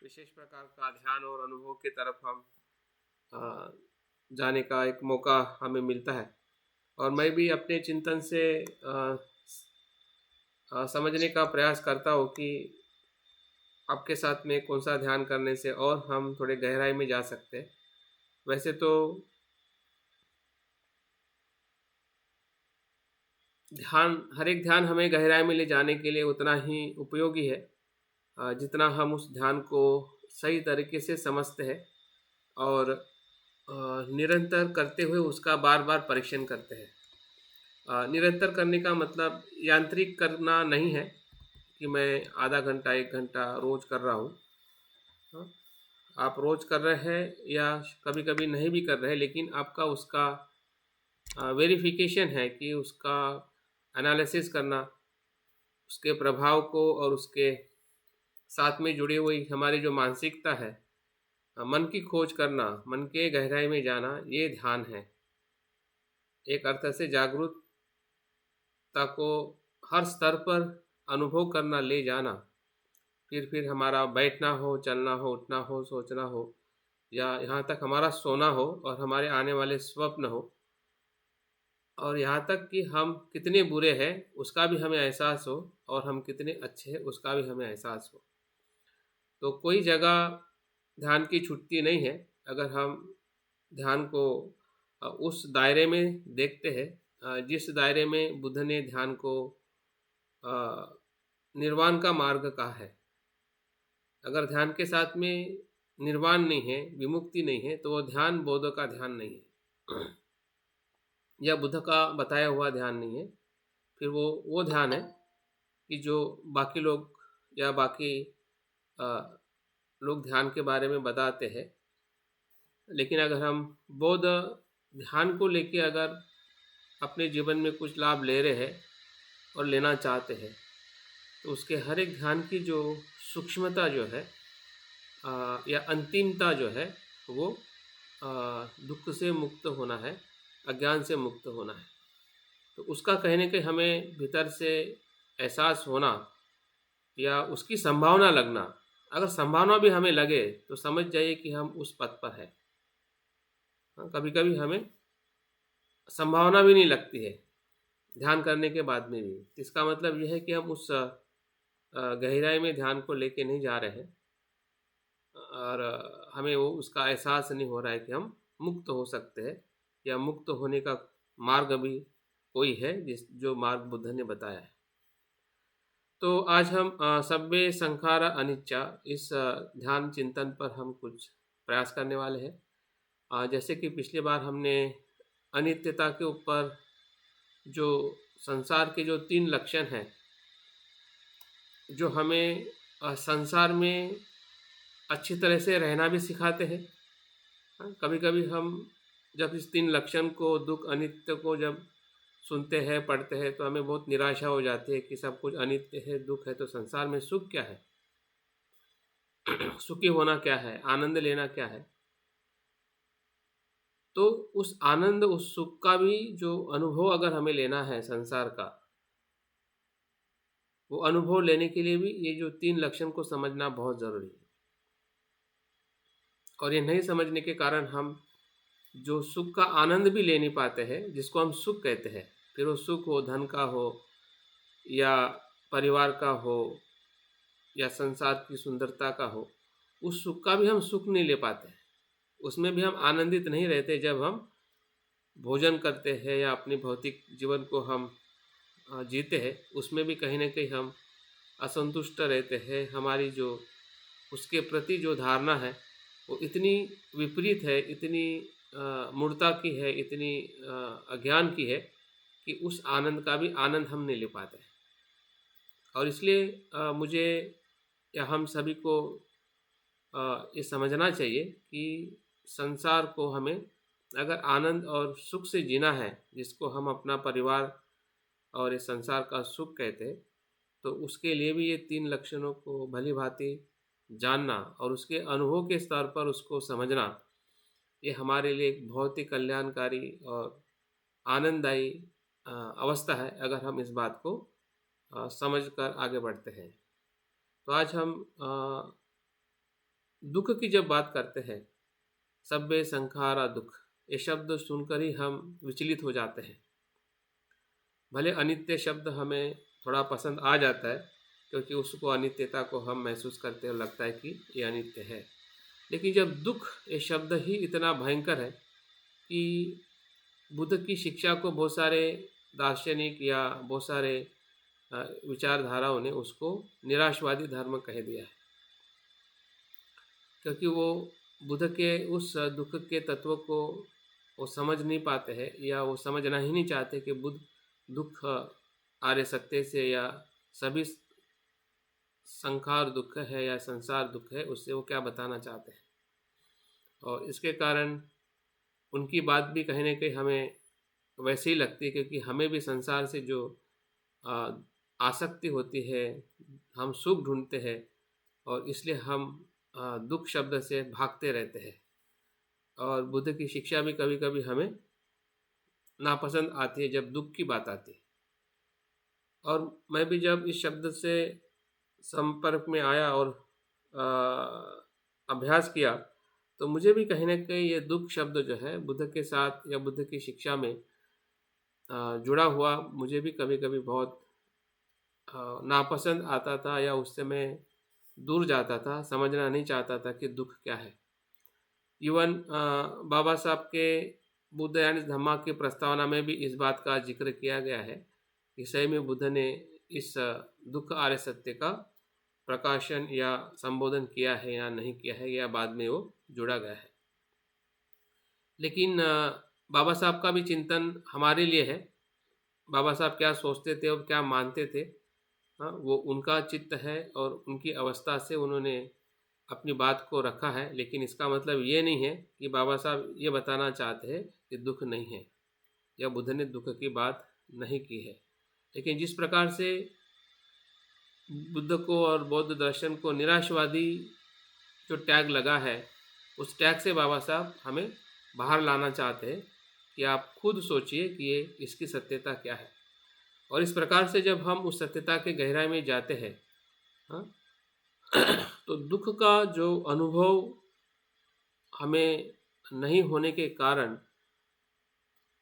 विशेष प्रकार का ध्यान और अनुभव की तरफ हम अ, जाने का एक मौका हमें मिलता है। और मैं भी अपने चिंतन से समझने का प्रयास करता हूँ कि आपके साथ में कौन सा ध्यान करने से और हम थोड़े गहराई में जा सकते हैं। वैसे तो हर एक ध्यान हमें गहराई में ले जाने के लिए उतना ही उपयोगी है जितना हम उस ध्यान को सही तरीके से समझते हैं और निरंतर करते हुए उसका बार बार परीक्षण करते हैं। निरंतर करने का मतलब यांत्रिक करना नहीं है कि मैं आधा घंटा 1 घंटा रोज कर रहा हूँ। हाँ, आप रोज कर रहे हैं या कभी कभी नहीं भी कर रहे हैं, लेकिन आपका उसका वेरिफिकेशन है कि उसका एनालिसिस करना, उसके प्रभाव को और उसके साथ में जुड़ी हुई हमारी जो मानसिकता है, मन की खोज करना, मन के गहराई में जाना, ये ध्यान है। एक अर्थ से जागरूकता को हर स्तर पर अनुभव करना, ले जाना। फिर हमारा बैठना हो, चलना हो, उठना हो, सोचना हो, या यहाँ तक हमारा सोना हो और हमारे आने वाले स्वप्न हो, और यहाँ तक कि हम कितने बुरे हैं उसका भी हमें एहसास हो और हम कितने अच्छे हैं उसका भी हमें एहसास हो। तो कोई जगह ध्यान की छुट्टी नहीं है अगर हम ध्यान को उस दायरे में देखते हैं जिस दायरे में बुद्ध ने ध्यान को अ, निर्वाण का मार्ग कहा है। अगर ध्यान के साथ में निर्वाण नहीं है, विमुक्ति नहीं है, तो वो ध्यान बौद्ध का ध्यान नहीं है या बुद्ध का बताया हुआ ध्यान नहीं है। फिर वो ध्यान है कि जो बाकी लोग या बाकी अ, लोग ध्यान के बारे में बताते हैं। लेकिन अगर हम बौद्ध ध्यान को लेके अगर अपने जीवन में कुछ लाभ ले रहे हैं और लेना चाहते हैं, तो उसके हर एक ध्यान की जो सूक्ष्मता जो है या अंतिमता जो है, वो दुख से मुक्त होना है, अज्ञान से मुक्त होना है। तो उसका कहने के हमें भीतर से एहसास होना या उसकी संभावना लगना, अगर संभावना भी हमें लगे तो समझ जाइए कि हम उस पथ पर है। कभी कभी हमें संभावना भी नहीं लगती है ध्यान करने के बाद में भी, इसका मतलब यह है कि हम उस गहराई में ध्यान को लेके नहीं जा रहे हैं और हमें वो उसका एहसास नहीं हो रहा है कि हम मुक्त हो सकते हैं या मुक्त होने का मार्ग भी कोई है जो मार्ग बुद्ध ने बताया है। तो आज हम सब्बे संखारा अनिच्चा इस ध्यान चिंतन पर हम कुछ प्रयास करने वाले हैं। जैसे कि पिछली बार हमने अनित्यता के ऊपर जो संसार के जो 3 लक्षण हैं जो हमें संसार में अच्छी तरह से रहना भी सिखाते हैं। कभी कभी हम जब इस 3 लक्षण को, दुख अनित्य को जब सुनते हैं, पढ़ते हैं, तो हमें बहुत निराशा हो जाती है कि सब कुछ अनित्य है, दुख है, तो संसार में सुख क्या है? सुखी होना क्या है? आनंद लेना क्या है? तो उस आनंद, उस सुख का भी जो अनुभव अगर हमें लेना है संसार का, वो अनुभव लेने के लिए भी ये जो 3 लक्षण को समझना बहुत ज़रूरी है। और ये नहीं समझने के कारण हम जो सुख का आनंद भी ले नहीं पाते हैं, जिसको हम सुख कहते हैं, फिर वो सुख हो धन का हो या परिवार का हो या संसार की सुंदरता का हो, उस सुख का भी हम सुख नहीं ले पाते हैं। उसमें भी हम आनंदित नहीं रहते। जब हम भोजन करते हैं या अपने भौतिक जीवन को हम जीते हैं, उसमें भी कहीं ना कहीं हम असंतुष्ट रहते हैं। हमारी जो उसके प्रति जो धारणा है वो इतनी विपरीत है, इतनी मूर्खता की है, इतनी अज्ञान की है कि उस आनंद का भी आनंद हम नहीं ले पाते हैं। और इसलिए मुझे या हम सभी को ये समझना चाहिए कि संसार को हमें अगर आनंद और सुख से जीना है, जिसको हम अपना परिवार और इस संसार का सुख कहते हैं, तो उसके लिए भी ये 3 लक्षणों को भली भांति जानना और उसके अनुभव के स्तर पर उसको समझना, ये हमारे लिए एक बहुत ही कल्याणकारी और आनंददायी अवस्था है अगर हम इस बात को समझकर आगे बढ़ते हैं। तो आज हम दुख की जब बात करते हैं, सब्बे संखारा दुख, ये शब्द सुनकर ही हम विचलित हो जाते हैं। भले अनित्य शब्द हमें थोड़ा पसंद आ जाता है, क्योंकि उसको अनित्यता को हम महसूस करते हैं, लगता है कि ये अनित्य है। लेकिन जब दुख ये शब्द ही इतना भयंकर है कि बुद्ध की शिक्षा को बहुत सारे दार्शनिक या बहुत सारे विचारधाराओं ने उसको निराशवादी धर्म कह दिया है, क्योंकि वो बुद्ध के उस दुख के तत्व को वो समझ नहीं पाते हैं, या वो समझना ही नहीं चाहते कि बुद्ध दुख आर्य सत्य से या सभी संखार दुख है या संसार दुख है, उससे वो क्या बताना चाहते हैं। और इसके कारण उनकी बात भी कहीं ना कहीं हमें वैसे ही लगती है, क्योंकि हमें भी संसार से जो आसक्ति होती है, हम सुख ढूंढते हैं और इसलिए हम दुख शब्द से भागते रहते हैं। और बुद्ध की शिक्षा भी कभी कभी हमें नापसंद आती है जब दुख की बात आती है। और मैं भी जब इस शब्द से संपर्क में आया और अभ्यास किया, तो मुझे भी कहीं ना कहीं ये दुख शब्द जो है बुद्ध के साथ या बुद्ध की शिक्षा में जुड़ा हुआ मुझे भी कभी कभी बहुत नापसंद आता था, या उससे मैं दूर जाता था, समझना नहीं चाहता था कि दुख क्या है। इवन बाबा साहब के बुद्ध यानी धम्मा की प्रस्तावना में भी इस बात का जिक्र किया गया है कि सही में बुद्ध ने इस दुख आर्य सत्य का प्रकाशन या संबोधन किया है या नहीं किया है, या बाद में वो जुड़ा गया है। लेकिन बाबा साहब का भी चिंतन हमारे लिए है। बाबा साहब क्या सोचते थे और क्या मानते थे, हाँ, वो उनका चित्त है और उनकी अवस्था से उन्होंने अपनी बात को रखा है। लेकिन इसका मतलब ये नहीं है कि बाबा साहब ये बताना चाहते हैं कि दुख नहीं है, या बुद्ध ने दुख की बात नहीं की है। लेकिन जिस प्रकार से बुद्ध को और बौद्ध दर्शन को निराशवादी जो टैग लगा है, उस टैग से बाबा साहब हमें बाहर लाना चाहते हैं कि आप खुद सोचिए कि ये इसकी सत्यता क्या है। और इस प्रकार से जब हम उस सत्यता के गहराई में जाते हैं, हाँ, तो दुख का जो अनुभव हमें नहीं होने के कारण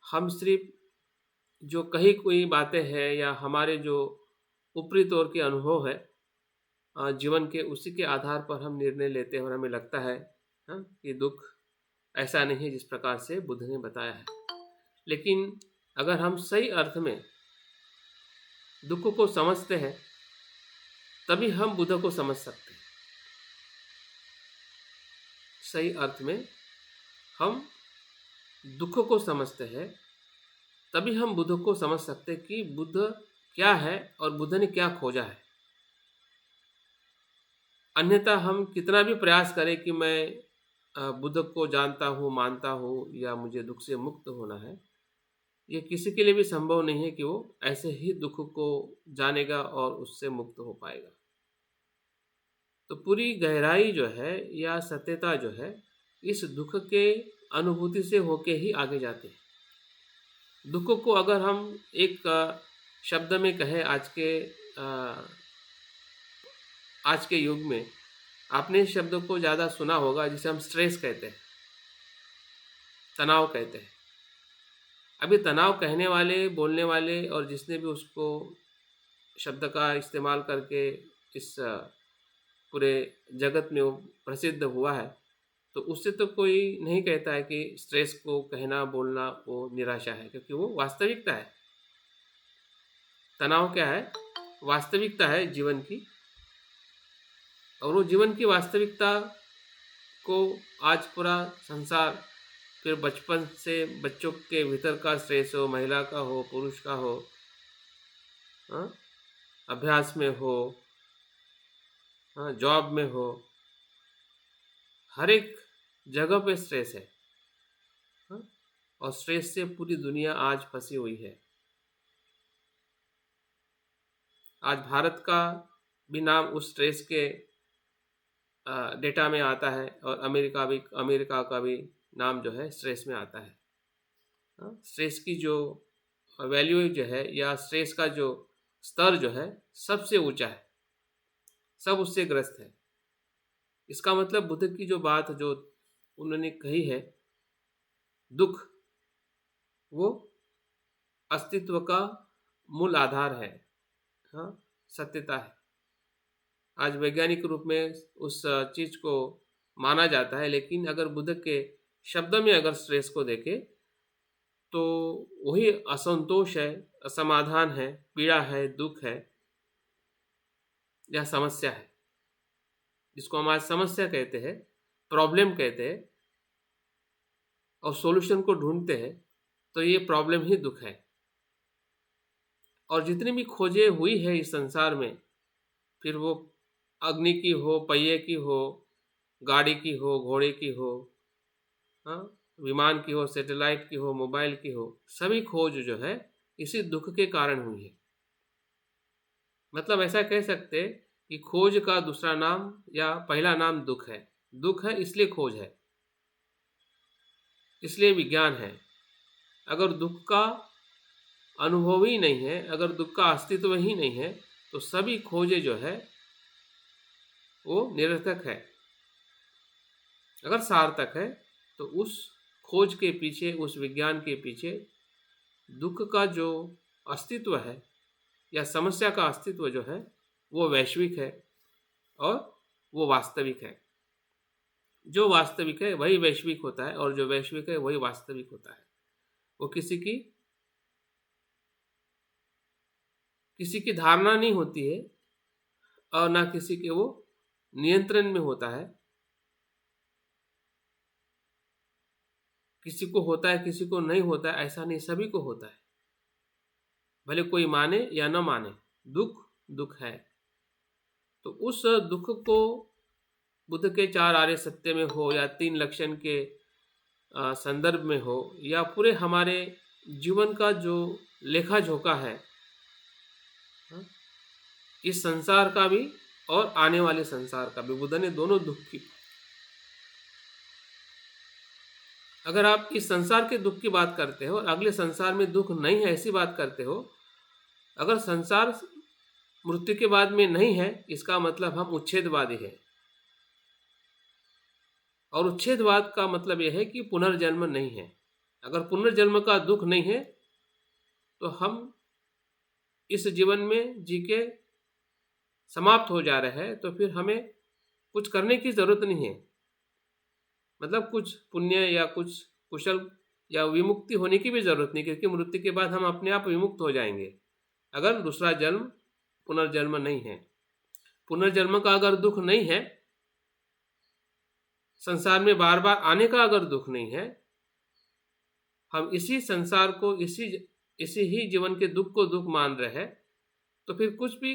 हम सिर्फ जो कहीं कोई बातें हैं या हमारे जो ऊपरी तौर के अनुभव है जीवन के, उसी के आधार पर हम निर्णय लेते हैं और हमें लगता है, हाँ, कि दुख ऐसा नहीं है जिस प्रकार से बुद्ध ने बताया है। लेकिन अगर हम सही अर्थ में दुख को समझते हैं, तभी हम बुद्ध को समझ सकते हैं। सही अर्थ में हम दुख को समझते हैं, तभी हम बुद्ध को समझ सकते हैं कि बुद्ध क्या है और बुद्ध ने क्या खोजा है। अन्यथा हम कितना भी प्रयास करें कि मैं बुद्ध को जानता हूँ, मानता हूँ, या मुझे दुख से मुक्त होना है, ये किसी के लिए भी संभव नहीं है कि वो ऐसे ही दुख को जानेगा और उससे मुक्त हो पाएगा। तो पूरी गहराई जो है या सत्यता जो है इस दुख के अनुभूति से होके ही आगे जाते हैं। दुख को अगर हम एक शब्द में कहें, आज के युग में आपने इस शब्द को ज़्यादा सुना होगा, जिसे हम स्ट्रेस कहते हैं, तनाव कहते हैं। अभी तनाव कहने वाले, बोलने वाले और जिसने भी उसको शब्द का इस्तेमाल करके इस पूरे जगत में वो प्रसिद्ध हुआ है, तो उससे तो कोई नहीं कहता है कि स्ट्रेस को कहना, बोलना वो निराशा है, क्योंकि वो वास्तविकता है। तनाव क्या है? वास्तविकता है जीवन की, और वो जीवन की वास्तविकता को आज पूरा संसार, फिर बचपन से बच्चों के भीतर का स्ट्रेस हो, महिला का हो, पुरुष का हो, हाँ, अभ्यास में हो, हाँ, जॉब में हो, हर एक जगह पे स्ट्रेस है, हाँ, और स्ट्रेस से पूरी दुनिया आज फंसी हुई है। आज भारत का भी नाम उस स्ट्रेस के डेटा में आता है, और अमेरिका का भी नाम जो है स्ट्रेस में आता है। स्ट्रेस की जो वैल्यू जो है या स्ट्रेस का जो स्तर जो है सबसे ऊंचा है, सब उससे ग्रस्त है। इसका मतलब बुद्ध की जो बात जो उन्होंने कही है, दुख वो अस्तित्व का मूल आधार है, हाँ, सत्यता है। आज वैज्ञानिक रूप में उस चीज को माना जाता है, लेकिन अगर बुद्ध के शब्द में अगर स्ट्रेस को देखें तो वही असंतोष है, असमाधान है, पीड़ा है, दुख है या समस्या है, जिसको हम आज समस्या कहते हैं, प्रॉब्लम कहते हैं और सॉल्यूशन को ढूंढते हैं, तो ये प्रॉब्लम ही दुख है। और जितनी भी खोजें हुई है इस संसार में, फिर वो अग्नि की हो, पहिए की हो, गाड़ी की हो, घोड़े की हो, हाँ, विमान की हो, सैटेलाइट की हो, मोबाइल की हो, सभी खोज जो है इसी दुख के कारण हुई है। मतलब ऐसा कह सकते हैं कि खोज का दूसरा नाम या पहला नाम दुख है। दुख है इसलिए खोज है, इसलिए विज्ञान है। अगर दुख का अनुभव ही नहीं है, अगर दुख का अस्तित्व ही नहीं है, तो सभी खोजें जो है वो निरर्थक है। अगर सार्थक है तो उस खोज के पीछे, उस विज्ञान के पीछे दुख का जो अस्तित्व है या समस्या का अस्तित्व जो है वो वैश्विक है और वो वास्तविक है। जो वास्तविक है वही वैश्विक होता है और जो वैश्विक है वही वास्तविक होता है। वो किसी की धारणा नहीं होती है और ना किसी के वो नियंत्रण में होता है। किसी को होता है, किसी को नहीं होता है, ऐसा नहीं, सभी को होता है, भले कोई माने या न माने। दुख दुख है। तो उस दुख को बुद्ध के 4 आर्य सत्य में हो या 3 लक्षण के संदर्भ में हो या पूरे हमारे जीवन का जो लेखा जोखा है, हाँ, इस संसार का भी और आने वाले संसार का भी, बुद्ध ने दोनों दुख की, अगर आप इस संसार के दुख की बात करते हो और अगले संसार में दुख नहीं है ऐसी बात करते हो, अगर संसार मृत्यु के बाद में नहीं है, इसका मतलब हम उच्छेदवादी हैं। और उच्छेदवाद का मतलब यह है कि पुनर्जन्म नहीं है। अगर पुनर्जन्म का दुख नहीं है तो हम इस जीवन में जी के समाप्त हो जा रहे हैं, तो फिर हमें कुछ करने की जरूरत नहीं है। मतलब कुछ पुण्य या कुछ कुशल या विमुक्ति होने की भी जरूरत नहीं, क्योंकि मृत्यु के बाद हम अपने आप विमुक्त हो जाएंगे अगर दूसरा जन्म, पुनर्जन्म नहीं है। पुनर्जन्म का अगर दुख नहीं है, संसार में बार बार आने का अगर दुख नहीं है, हम इसी संसार को, इसी ही जीवन के दुख को दुख मान रहे हैं, तो फिर कुछ भी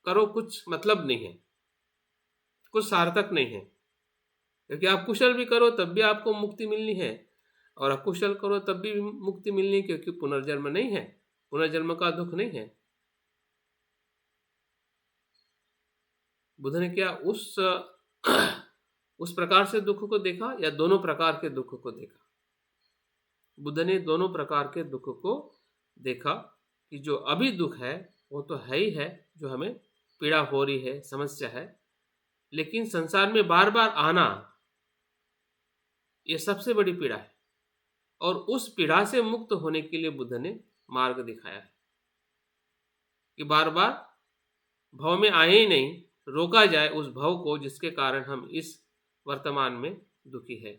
करो कुछ मतलब नहीं है, कुछ सार्थक नहीं है। क्योंकि आप कुशल भी करो तब भी आपको मुक्ति मिलनी है और अकुशल करो तब भी मुक्ति मिलनी है, क्योंकि पुनर्जन्म नहीं है, पुनर्जन्म का दुख नहीं है। बुद्ध ने क्या उस प्रकार से दुख को देखा या दोनों प्रकार के दुख को देखा? बुद्ध ने दोनों प्रकार के दुख को देखा कि जो अभी दुख है वो तो है ही है, जो हमें पीड़ा हो रही है, समस्या है, लेकिन संसार में बार बार आना ये सबसे बड़ी पीड़ा है। और उस पीड़ा से मुक्त होने के लिए बुद्ध ने मार्ग दिखाया है कि बार बार भव में आए ही नहीं, रोका जाए उस भव को जिसके कारण हम इस वर्तमान में दुखी है।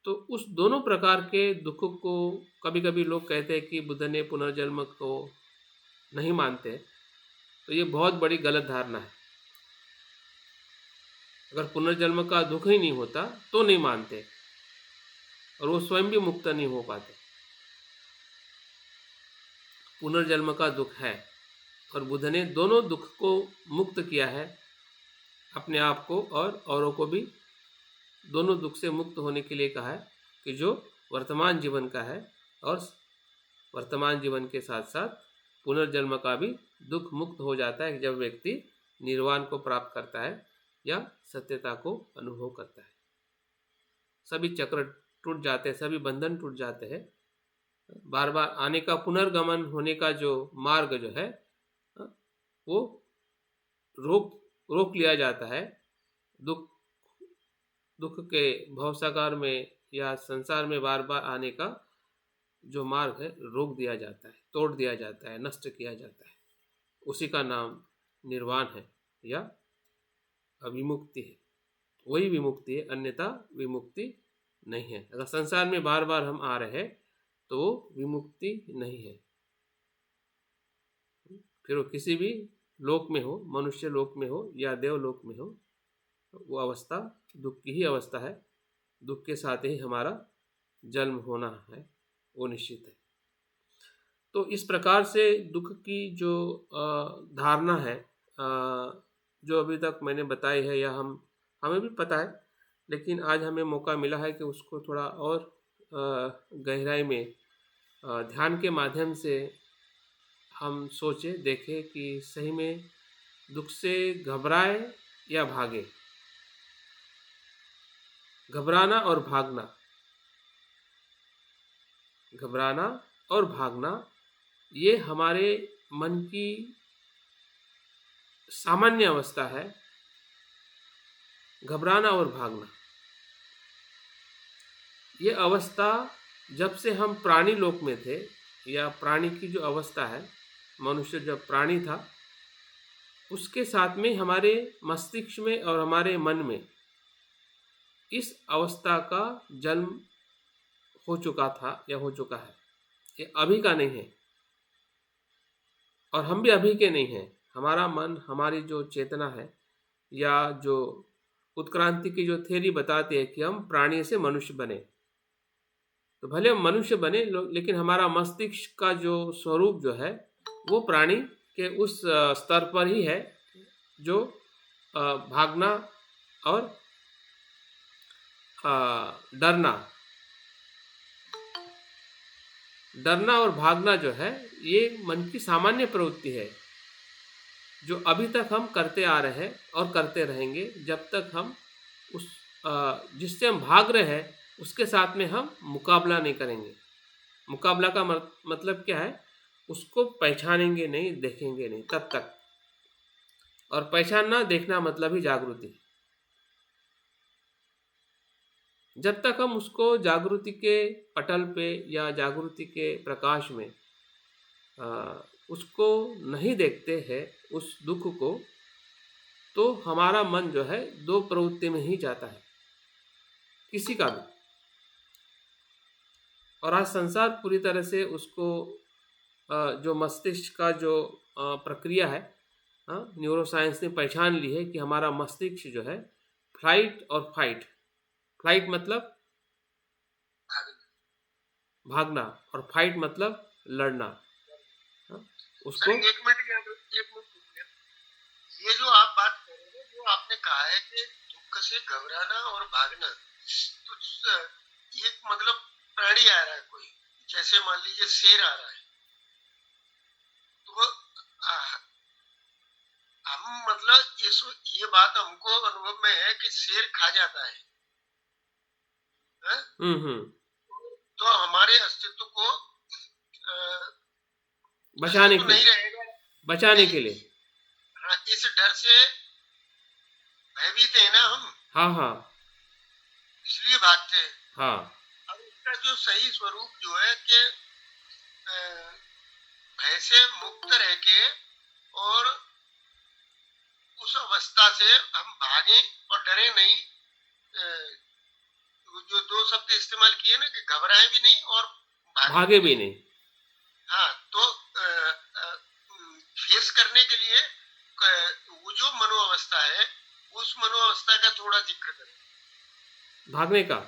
तो उस दोनों प्रकार के दुख को, कभी कभी लोग कहते हैं कि बुद्ध ने पुनर्जन्म को नहीं मानते, तो ये बहुत बड़ी गलत धारणा है। अगर पुनर्जन्म का दुख ही नहीं होता तो नहीं मानते और वो स्वयं भी मुक्त नहीं हो पाते। पुनर्जन्म का दुख है और बुद्ध ने दोनों दुख को मुक्त किया है, अपने आप को और औरों को भी दोनों दुख से मुक्त होने के लिए कहा है कि जो वर्तमान जीवन का है और वर्तमान जीवन के साथ साथ पुनर्जन्म का भी दुख मुक्त हो जाता है जब व्यक्ति निर्वाण को प्राप्त करता है या सत्यता को अनुभव करता है। सभी चक्र टूट जाते हैं, सभी बंधन टूट जाते हैं। बार बार आने का, पुनर्गमन होने का जो मार्ग जो है वो रोक रोक लिया जाता है, दुख दुख के भवसागर में या संसार में बार बार आने का जो मार्ग है रोक दिया जाता है, तोड़ दिया जाता है, नष्ट किया जाता है। उसी का नाम निर्वाण है या विमुक्ति है। वही विमुक्ति है, अन्यथा विमुक्ति नहीं है। अगर संसार में बार बार हम आ रहे हैं तो वो विमुक्ति नहीं है। फिर वो किसी भी लोक में हो, मनुष्य लोक में हो या देवलोक में हो, वो अवस्था दुख की ही अवस्था है। दुख के साथ ही हमारा जन्म होना है, वो निश्चित है। तो इस प्रकार से दुख की जो धारणा है, जो अभी तक मैंने बताई है या हमें भी पता है, लेकिन आज हमें मौका मिला है कि उसको थोड़ा और गहराई में ध्यान के माध्यम से हम सोचें, देखें कि सही में दुख से घबराए या भागे। घबराना और भागना, घबराना और भागना ये हमारे मन की सामान्य अवस्था है। घबराना और भागना ये अवस्था जब से हम प्राणी लोक में थे, या प्राणी की जो अवस्था है, मनुष्य जब प्राणी था उसके साथ में हमारे मस्तिष्क में और हमारे मन में इस अवस्था का जन्म हो चुका था या हो चुका है। ये अभी का नहीं है और हम भी अभी के नहीं हैं। हमारा मन, हमारी जो चेतना है, या जो उत्क्रांति की जो थ्योरी बताती है कि हम प्राणी से मनुष्य बने, तो भले हम मनुष्य बने लेकिन हमारा मस्तिष्क का जो स्वरूप जो है वो प्राणी के उस स्तर पर ही है जो भागना और डरना और भागना जो है ये मन की सामान्य प्रवृत्ति है, जो अभी तक हम करते आ रहे हैं और करते रहेंगे जब तक हम उस जिससे हम भाग रहे हैं उसके साथ में हम मुकाबला नहीं करेंगे। मुकाबला का मतलब क्या है? उसको पहचानेंगे नहीं, देखेंगे नहीं तब तक। और पहचानना, देखना मतलब ही जागृति। जब तक हम उसको जागृति के पटल पे या जागृति के प्रकाश में उसको नहीं देखते हैं, उस दुख को, तो हमारा मन जो है दो प्रवृत्ति में ही जाता है, किसी का भी। और आज संसार पूरी तरह से उसको जो मस्तिष्क का जो प्रक्रिया है, न्यूरोसाइंस ने पहचान ली है कि हमारा मस्तिष्क जो है फ्लाइट और फाइट, फ्लाइट मतलब भागना और फाइट मतलब लड़ना। उसको एक मिनट ये जो आप बात कर रहे हैं, जो आपने कहा है कि दुख से घबराना और भागना, तो ये मतलब प्राणी आ रहा है कोई, जैसे मान लीजिए शेर आ रहा है, तो हम मतलब ये बात हमको अनुभव में है कि शेर खा जाता है? तो हमारे अस्तित्व को बचाने के नहीं रहेगा, बचाने के लिए। हाँ, इस डर से भयभीत है ना हम। हाँ, इसलिए भागते हैं। हाँ। अब इसका जो सही स्वरूप जो है कि भय से मुक्त रह के और उस अवस्था से हम भागे और डरे नहीं। जो दो शब्द इस्तेमाल किए ना कि घबराए भी नहीं और भागे भी नहीं। हाँ, तो फेस करने के लिए वो जो मनोअवस्था है, उस मनोअवस्था का थोड़ा जिक्र करें। भागने का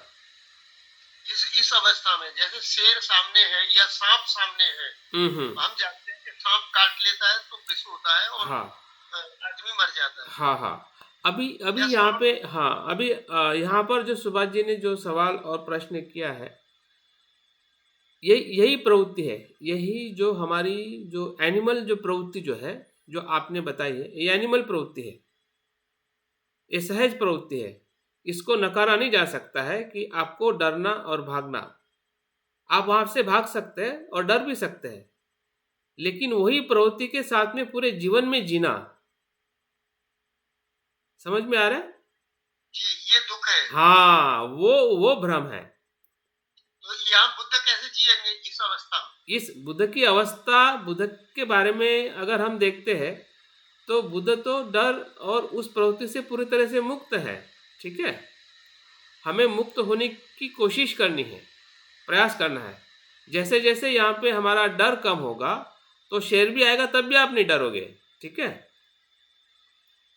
इस अवस्था में जैसे शेर सामने है या सांप सामने है, हम जानते हैं कि सांप काट लेता है तो विष होता है और आदमी मर जाता है। हाँ। अभी यहाँ पे, अभी यहाँ पर जो सुभाष जी ने जो सवाल और प्रश्न किया है, यही प्रवृत्ति है। यही जो हमारी जो एनिमल जो प्रवृत्ति जो है, जो आपने बताई है, ये एनिमल प्रवृत्ति है, ये सहज प्रवृत्ति है। इसको नकारा नहीं जा सकता है कि आपको डरना और भागना, आप वहां से भाग सकते हैं और डर भी सकते हैं, लेकिन वही प्रवृत्ति के साथ में पूरे जीवन में जीना, समझ में आ रहा है? जी, ये दुख है। हाँ, वो भ्रम है। तो यहाँ बुद्ध कैसे जिएंगे इस अवस्था में? इस बुद्ध की अवस्था, बुद्ध के बारे में अगर हम देखते हैं तो बुद्ध तो डर और उस प्रवृत्ति से पूरी तरह से मुक्त है। ठीक है, हमें मुक्त होने की कोशिश करनी है, प्रयास करना है। जैसे जैसे यहाँ पे हमारा डर कम होगा तो शेर भी आएगा तब भी आप नहीं डरोगे। ठीक है,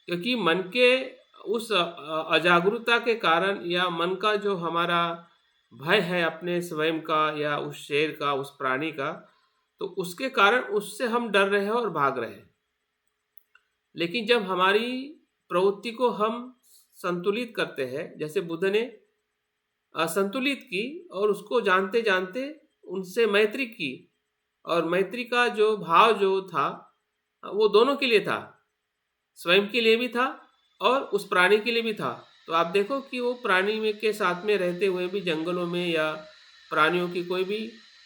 क्योंकि मन के उस अजागरूकता के कारण या मन का जो हमारा भय है अपने स्वयं का या उस शेर का, उस प्राणी का, तो उसके कारण उससे हम डर रहे हैं और भाग रहे हैं। लेकिन जब हमारी प्रवृत्ति को हम संतुलित करते हैं, जैसे बुद्ध ने असंतुलित की और उसको जानते जानते उनसे मैत्री की, और मैत्री का जो भाव जो था वो दोनों के लिए था, स्वयं के लिए भी था और उस प्राणी के लिए भी था। तो आप देखो कि वो प्राणी में के साथ में रहते हुए भी जंगलों में या प्राणियों की कोई भी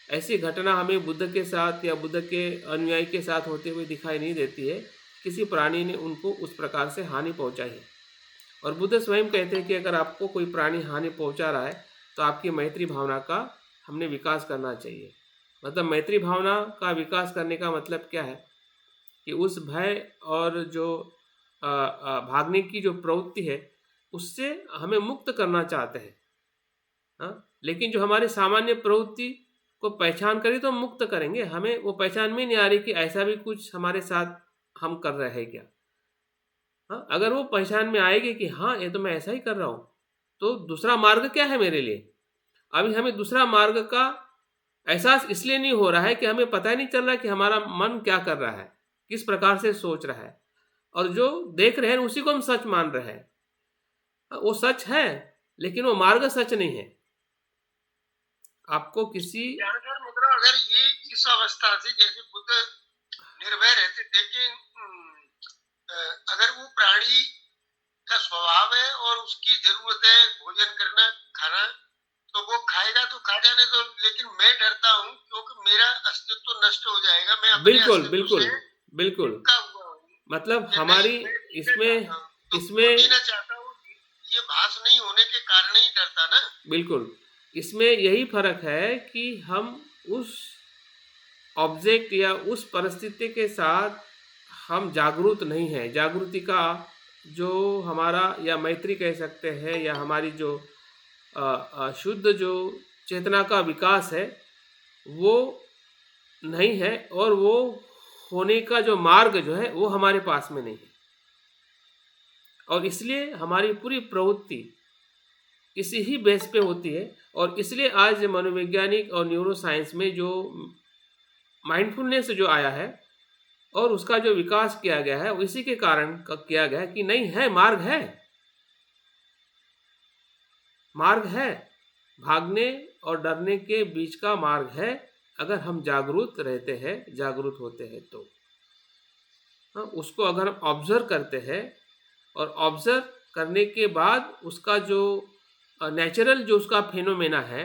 ऐसी घटना हमें बुद्ध के साथ या बुद्ध के अनुयायी के साथ होते हुए दिखाई नहीं देती है। किसी प्राणी ने उनको उस प्रकार से हानि पहुंचाई है। और बुद्ध स्वयं कहते हैं कि अगर आपको कोई प्राणी हानि पहुंचा रहा है तो आपकी मैत्री भावना का हमने विकास करना चाहिए। मतलब मैत्री भावना का विकास करने का मतलब क्या है कि उस भय और जो भागने की जो प्रवृत्ति है उससे हमें मुक्त करना चाहते हैं। हाँ, लेकिन जो हमारी सामान्य प्रवृत्ति को पहचान करें तो हम मुक्त करेंगे। हमें वो पहचान में नहीं आ रही कि ऐसा भी कुछ हमारे साथ हम कर रहे हैं क्या। हाँ, अगर वो पहचान में आएगी कि हाँ ये तो मैं ऐसा ही कर रहा हूँ, तो दूसरा मार्ग क्या है मेरे लिए। अभी हमें दूसरा मार्ग का एहसास इसलिए नहीं हो रहा है कि हमें पता ही नहीं चल रहा है कि हमारा मन क्या कर रहा है, किस प्रकार से सोच रहा है, और जो देख रहे हैं उसी को हम सच मान रहे हैं। वो सच है लेकिन वो मार्ग सच नहीं है। आपको किसी मतलब अगर ये इस अवस्था से जैसे बुद्ध निर्भय रहते, लेकिन अगर वो प्राणी का स्वभाव है और उसकी जरूरत है भोजन करना, खाना, तो वो खाएगा तो खा जाने दो, लेकिन मैं डरता हूँ क्योंकि मेरा अस्तित्व नष्ट हो जाएगा। मैं अपने बिल्कुल अस्तित्व बिल्कुल से बिल्कुल, चिपका हुआ हूँ मतलब कि नहीं, हमारी मैं जीना इसमें चाहता हूँ, तो इसमें वो जीना चाहता हूँ, ये भास नहीं होने के कारण ही डरता ना। बिल्कुल, इसमें यही फर्क है कि हम उस ऑब्जेक्ट या उस परिस्थिति के साथ हम जागरूक नहीं हैं। जागृति का जो हमारा या मैत्री कह सकते हैं या हमारी जो शुद्ध जो चेतना का विकास है वो नहीं है, और वो होने का जो मार्ग जो है वो हमारे पास में नहीं है। और इसलिए हमारी पूरी प्रवृत्ति इसी ही बेस पे होती है। और इसलिए आज मनोवैज्ञानिक और न्यूरो साइंस में जो माइंडफुलनेस जो आया है और उसका जो विकास किया गया है वो इसी के कारण किया गया है कि नहीं है, मार्ग है, मार्ग है, भागने और डरने के बीच का मार्ग है अगर हम जागरूक रहते हैं, जागरूक होते हैं तो। हाँ, उसको अगर हम ऑब्जर्व करते हैं और ऑब्जर्व करने के बाद उसका जो नेचुरल जो उसका फेनोमेना है,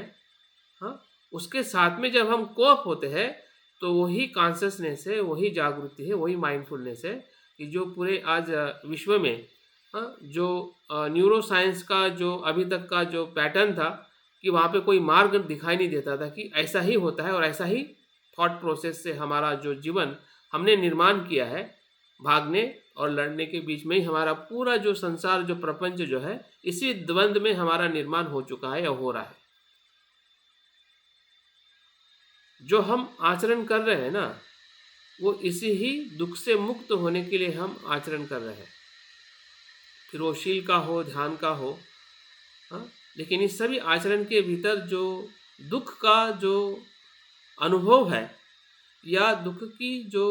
हाँ, उसके साथ में जब हम कोप होते हैं तो वही कॉन्शियसनेस है, वही जागृति है, वही माइंडफुलनेस है कि जो पूरे आज विश्व में जो न्यूरो साइंस का जो अभी तक का जो पैटर्न था कि वहाँ पे कोई मार्ग दिखाई नहीं देता था कि ऐसा ही होता है और ऐसा ही थॉट प्रोसेस से हमारा जो जीवन हमने निर्माण किया है, भागने और लड़ने के बीच में ही हमारा पूरा जो संसार जो प्रपंच जो है इसी द्वंद्व में हमारा निर्माण हो चुका है या हो रहा है। जो हम आचरण कर रहे हैं ना वो इसी ही दुख से मुक्त होने के लिए हम आचरण कर रहे हैं, फिर वो शील का हो, ध्यान का हो। हाँ, लेकिन इस सभी आचरण के भीतर जो दुख का जो अनुभव है या दुख की जो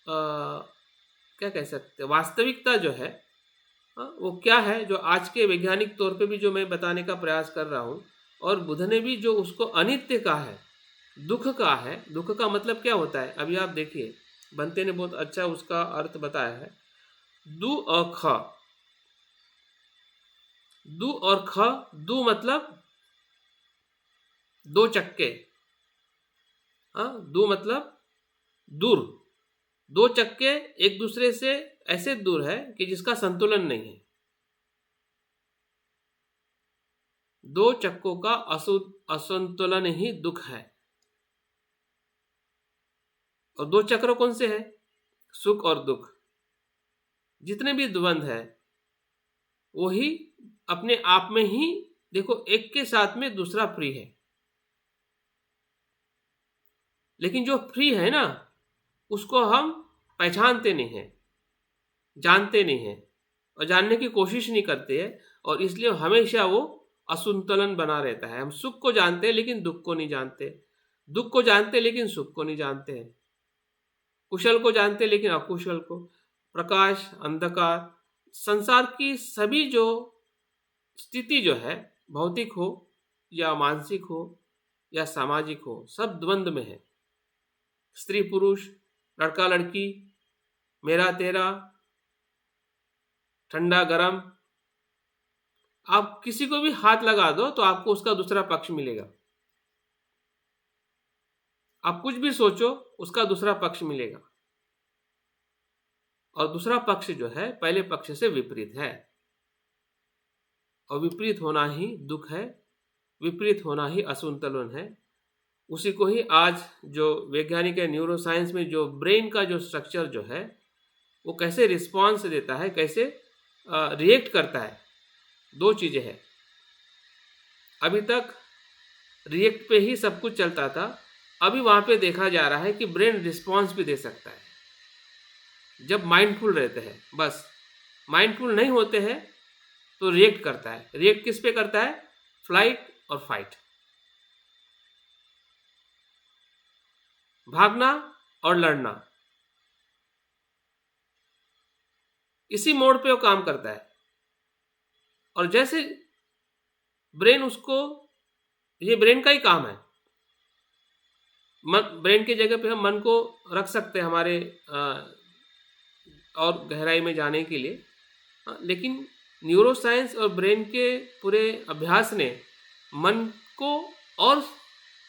क्या कह सकते हैं वास्तविकता जो है, वो क्या है, जो आज के वैज्ञानिक तौर पे भी जो मैं बताने का प्रयास कर रहा हूँ, और बुद्ध ने भी जो उसको अनित्य का है, दुख का है। दुख का मतलब क्या होता है, अभी आप देखिए बनते ने बहुत अच्छा उसका अर्थ बताया है। दु और ख, दु और ख, दु मतलब दो चक्के, हाँ, दु मतलब दूर, दो चक्के एक दूसरे से ऐसे दूर है कि जिसका संतुलन नहीं है। दो चक्कों का असंतुलन ही दुख है। और दो चक्र कौन से हैं? सुख और दुख। जितने भी द्वंद है वही अपने आप में ही, देखो, एक के साथ में दूसरा फ्री है। लेकिन जो फ्री है ना, उसको हम पहचानते नहीं हैं, जानते नहीं हैं और जानने की कोशिश नहीं करते हैं, और इसलिए हमेशा वो असंतुलन बना रहता है। हम सुख को जानते हैं लेकिन दुख को नहीं जानते, दुख को जानते लेकिन सुख को नहीं जानते हैं, कुशल को जानते लेकिन अकुशल को, प्रकाश अंधकार, संसार की सभी जो स्थिति जो है, भौतिक हो या मानसिक हो या सामाजिक हो, सब द्वंद्व में है। स्त्री पुरुष, लड़का लड़की, मेरा तेरा, ठंडा गरम, आप किसी को भी हाथ लगा दो तो आपको उसका दूसरा पक्ष मिलेगा। आप कुछ भी सोचो, उसका दूसरा पक्ष मिलेगा, और दूसरा पक्ष जो है पहले पक्ष से विपरीत है, और विपरीत होना ही दुख है, विपरीत होना ही असंतुलन है। उसी को ही आज जो वैज्ञानिक है, न्यूरोसाइंस में जो ब्रेन का जो स्ट्रक्चर जो है वो कैसे रिस्पॉन्स देता है, कैसे रिएक्ट करता है, दो चीज़ें हैं। अभी तक रिएक्ट पे ही सब कुछ चलता था, अभी वहाँ पे देखा जा रहा है कि ब्रेन रिस्पॉन्स भी दे सकता है जब माइंडफुल रहते हैं। बस माइंडफुल नहीं होते हैं तो रिएक्ट करता है। रिएक्ट किस पे करता है? फ्लाइट और फाइट, भागना और लड़ना, इसी मोड पे वो काम करता है। और जैसे ब्रेन उसको, ये ब्रेन का ही काम है, ब्रेन की जगह पे हम मन को रख सकते हैं हमारे और गहराई में जाने के लिए। लेकिन न्यूरोसाइंस और ब्रेन के पूरे अभ्यास ने मन को और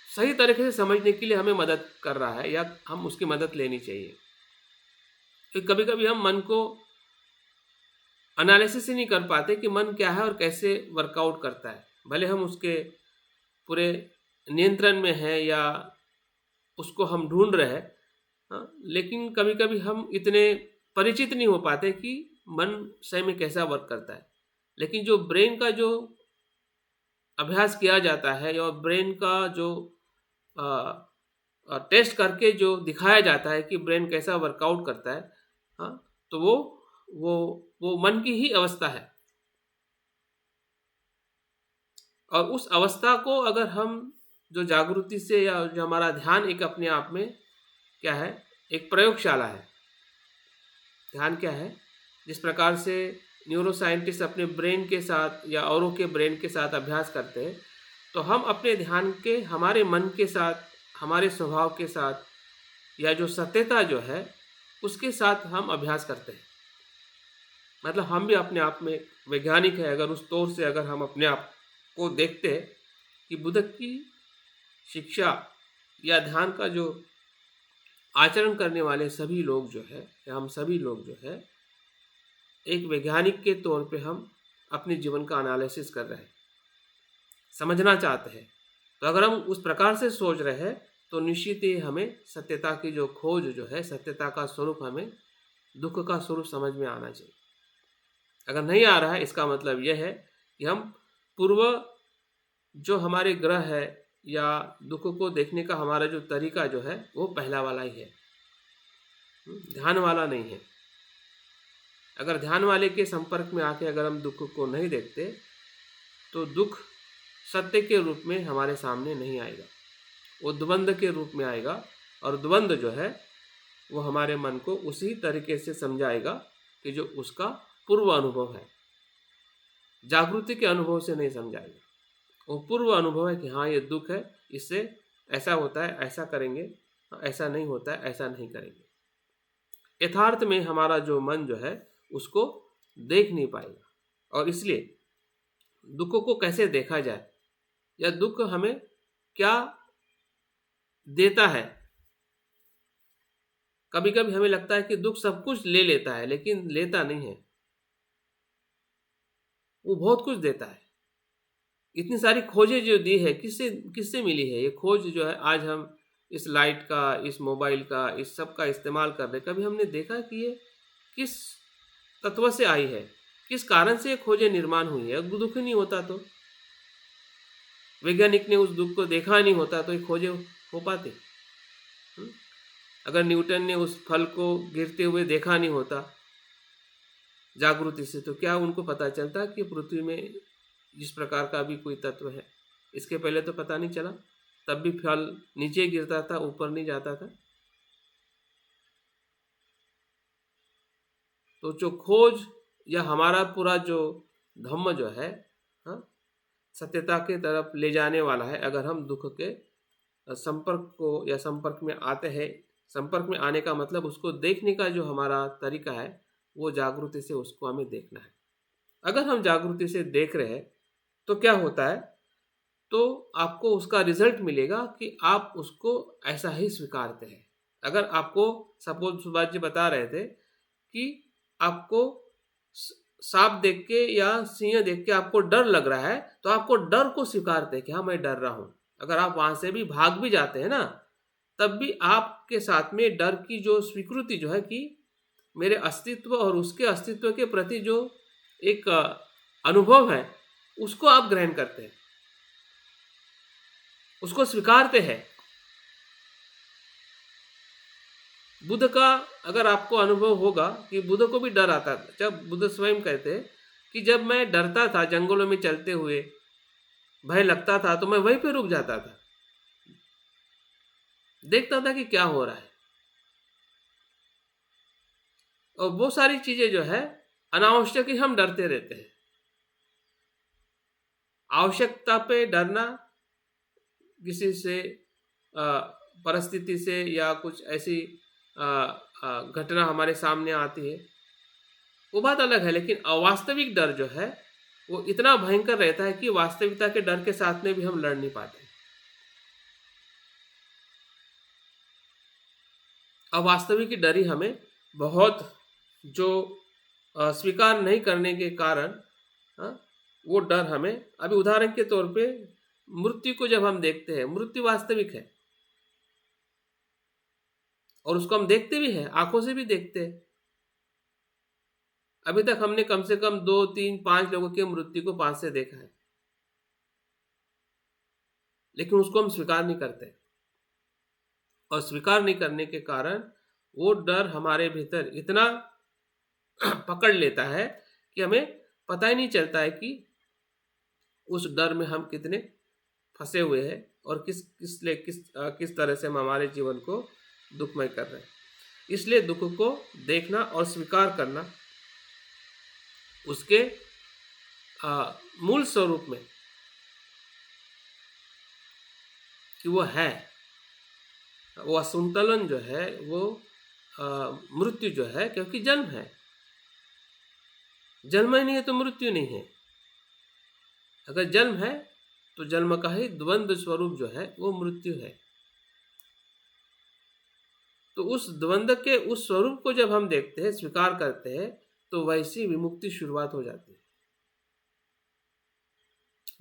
सही तरीके से समझने के लिए हमें मदद कर रहा है, या हम उसकी मदद लेनी चाहिए। तो कभी कभी हम मन को एनालिसिस ही नहीं कर पाते कि मन क्या है और कैसे वर्कआउट करता है। भले हम उसके पूरे नियंत्रण में हैं या उसको हम ढूंढ रहे हैं, लेकिन कभी कभी हम इतने परिचित नहीं हो पाते कि मन सही में कैसा वर्क करता है। लेकिन जो ब्रेन का जो अभ्यास किया जाता है और ब्रेन का जो टेस्ट करके जो दिखाया जाता है कि ब्रेन कैसा वर्कआउट करता है, तो वो मन की ही अवस्था है। और उस अवस्था को अगर हम जो जागृति से, या जो हमारा ध्यान एक अपने आप में क्या है, एक प्रयोगशाला है। ध्यान क्या है? जिस प्रकार से न्यूरोसाइंटिस्ट अपने ब्रेन के साथ या औरों के ब्रेन के साथ अभ्यास करते हैं, तो हम अपने ध्यान के हमारे मन के साथ, हमारे स्वभाव के साथ, या जो सत्यता जो है उसके साथ हम अभ्यास करते हैं। मतलब हम भी अपने आप में वैज्ञानिक है। अगर उस तौर से अगर हम अपने आप को देखते हैं कि बुद्ध की शिक्षा या ध्यान का जो आचरण करने वाले सभी लोग जो है, या हम सभी लोग जो है, एक वैज्ञानिक के तौर पे हम अपने जीवन का एनालिसिस कर रहे हैं, समझना चाहते हैं। तो अगर हम उस प्रकार से सोच रहे हैं तो निश्चित ही हमें सत्यता की जो खोज जो है, सत्यता का स्वरूप, हमें दुख का स्वरूप समझ में आना चाहिए। अगर नहीं आ रहा है, इसका मतलब यह है कि हम पूर्व जो हमारे ग्रह है या दुख को देखने का हमारा जो तरीका जो है वो पहला वाला ही है, ध्यान वाला नहीं है। अगर ध्यान वाले के संपर्क में आके अगर हम दुख को नहीं देखते तो दुख सत्य के रूप में हमारे सामने नहीं आएगा, वो द्वंद्व के रूप में आएगा। और द्वंद्व जो है वो हमारे मन को उसी तरीके से समझाएगा कि जो उसका पूर्व अनुभव है, जागृति के अनुभव से नहीं समझाएगा। वो पूर्व अनुभव है कि हाँ ये दुख है, इससे ऐसा होता है, ऐसा करेंगे, ऐसा नहीं होता है, ऐसा नहीं करेंगे। यथार्थ में हमारा जो मन जो है उसको देख नहीं पाएगा। और इसलिए दुख को कैसे देखा जाए, या दुख हमें क्या देता है, कभी कभी हमें लगता है कि दुख सब कुछ ले लेता है, लेकिन लेता नहीं है, वो बहुत कुछ देता है। इतनी सारी खोजें जो दी है, किससे किससे मिली है ये खोज जो है? आज हम इस लाइट का, इस मोबाइल का, इस सब का इस्तेमाल कर रहे हैं। कभी हमने देखा कि ये किस तत्व से आई है, किस कारण से ये खोजें निर्माण हुई है? अगर दुख ही नहीं होता तो, वैज्ञानिक ने उस दुख को देखा नहीं होता तो ये खोजें हो पाती? हम्म? अगर न्यूटन ने उस फल को गिरते हुए देखा नहीं होता जागृति से, तो क्या उनको पता चलता कि पृथ्वी में जिस प्रकार का भी कोई तत्व है? इसके पहले तो पता नहीं चला, तब भी फल नीचे गिरता था, ऊपर नहीं जाता था। तो जो खोज या हमारा पूरा जो धम्म जो है, हाँ, सत्यता के तरफ ले जाने वाला है। अगर हम दुख के संपर्क को या संपर्क में आते हैं, संपर्क में आने का मतलब उसको देखने का जो हमारा तरीका है, वो जागृति से उसको हमें देखना है। अगर हम जागृति से देख रहे हैं तो क्या होता है, तो आपको उसका रिजल्ट मिलेगा कि आप उसको ऐसा ही स्वीकारते हैं। अगर आपको, सपोज सुभाष जी बता रहे थे कि आपको सांप देख के या सिंह देख के आपको डर लग रहा है, तो आपको डर को स्वीकारते हैं कि हाँ मैं डर रहा हूं। अगर आप वहां से भी भाग भी जाते हैं ना, तब भी आपके साथ में डर की जो स्वीकृति जो है कि मेरे अस्तित्व और उसके अस्तित्व के प्रति जो एक अनुभव है, उसको आप ग्रहण करते हैं, उसको स्वीकारते हैं। बुद्ध का अगर आपको अनुभव होगा कि बुद्ध को भी डर आता था। जब बुद्ध स्वयं कहते हैं कि जब मैं डरता था जंगलों में चलते हुए, भय लगता था, तो मैं वहीं पे रुक जाता था, देखता था कि क्या हो रहा है। और वो सारी चीजें जो है अनावश्यक ही हम डरते रहते हैं। आवश्यकता पे डरना, किसी से परिस्थिति से या कुछ ऐसी घटना हमारे सामने आती है, वो बात अलग है। लेकिन अवास्तविक डर जो है वो इतना भयंकर रहता है कि वास्तविकता के डर के साथ में भी हम लड़ नहीं पाते। अवास्तविक डर ही हमें बहुत, जो स्वीकार नहीं करने के कारण, वो डर हमें, अभी उदाहरण के तौर पे मृत्यु को जब हम देखते हैं, मृत्यु वास्तविक है और उसको हम देखते भी हैं, आंखों से भी देखते हैं। अभी तक हमने कम से कम 2, 3, 5 लोगों की मृत्यु को पास से देखा है, लेकिन उसको हम स्वीकार नहीं करते। और स्वीकार नहीं करने के कारण वो डर हमारे भीतर इतना पकड़ लेता है कि हमें पता ही नहीं चलता है कि उस डर में हम कितने फंसे हुए हैं और किस तरह से हम हमारे जीवन को दुखमय कर रहे हैं। इसलिए दुख को देखना और स्वीकार करना, उसके मूल स्वरूप में कि वो है, वो असंतुलन जो है, वो मृत्यु जो है, क्योंकि जन्म है, जन्म ही नहीं है तो मृत्यु नहीं है। अगर जन्म है तो जन्म का ही द्वंद्व स्वरूप जो है वो मृत्यु है। तो उस द्वंद्व के उस स्वरूप को जब हम देखते हैं, स्वीकार करते हैं, तो वैसी विमुक्ति शुरुआत हो जाती है।